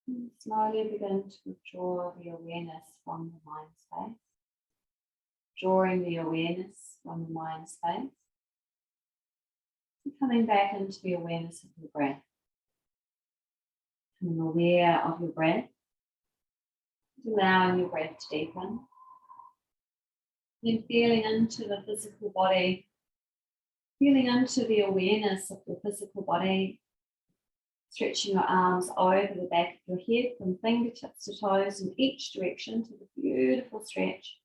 And slowly begin to withdraw the awareness from the mind space. Drawing the awareness from the mind space. And coming back into the awareness of your breath. Becoming aware of your breath. Allowing your breath to deepen. Then feeling into the physical body. Feeling into the awareness of the physical body. Stretching your arms over the back of your head from fingertips to toes in each direction to the beautiful stretch.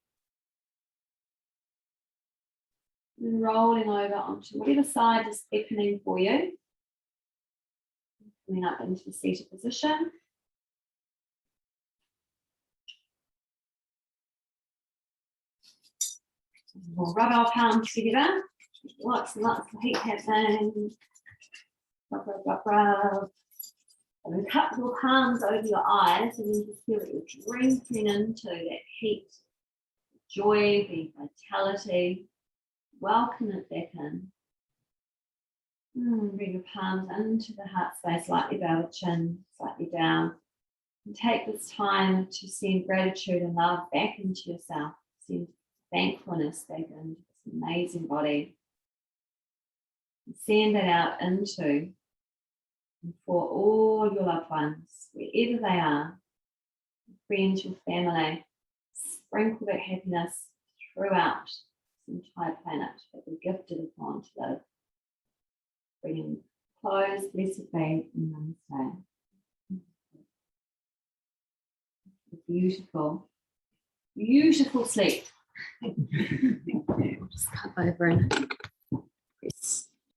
And then rolling over onto whatever side is beckoning for you. Coming up into the seated position. We'll rub our palms together. Lots and lots of heat happening. Rub, rub, rub, rub. And then cup your palms over your eyes and you just feel that you're drinking into that heat, joy, the vitality. Welcome it back in. Bring your palms into the heart space, slightly bow the chin, slightly down. And take this time to send gratitude and love back into yourself. Send thankfulness back into this amazing body. And send that out into and for all your loved ones, wherever they are, your friends, your family. Sprinkle that happiness throughout this entire planet that we're gifted upon to live. Bringing close, blessed faith, and namaste. Beautiful, beautiful sleep. Thank you. Just come over and press.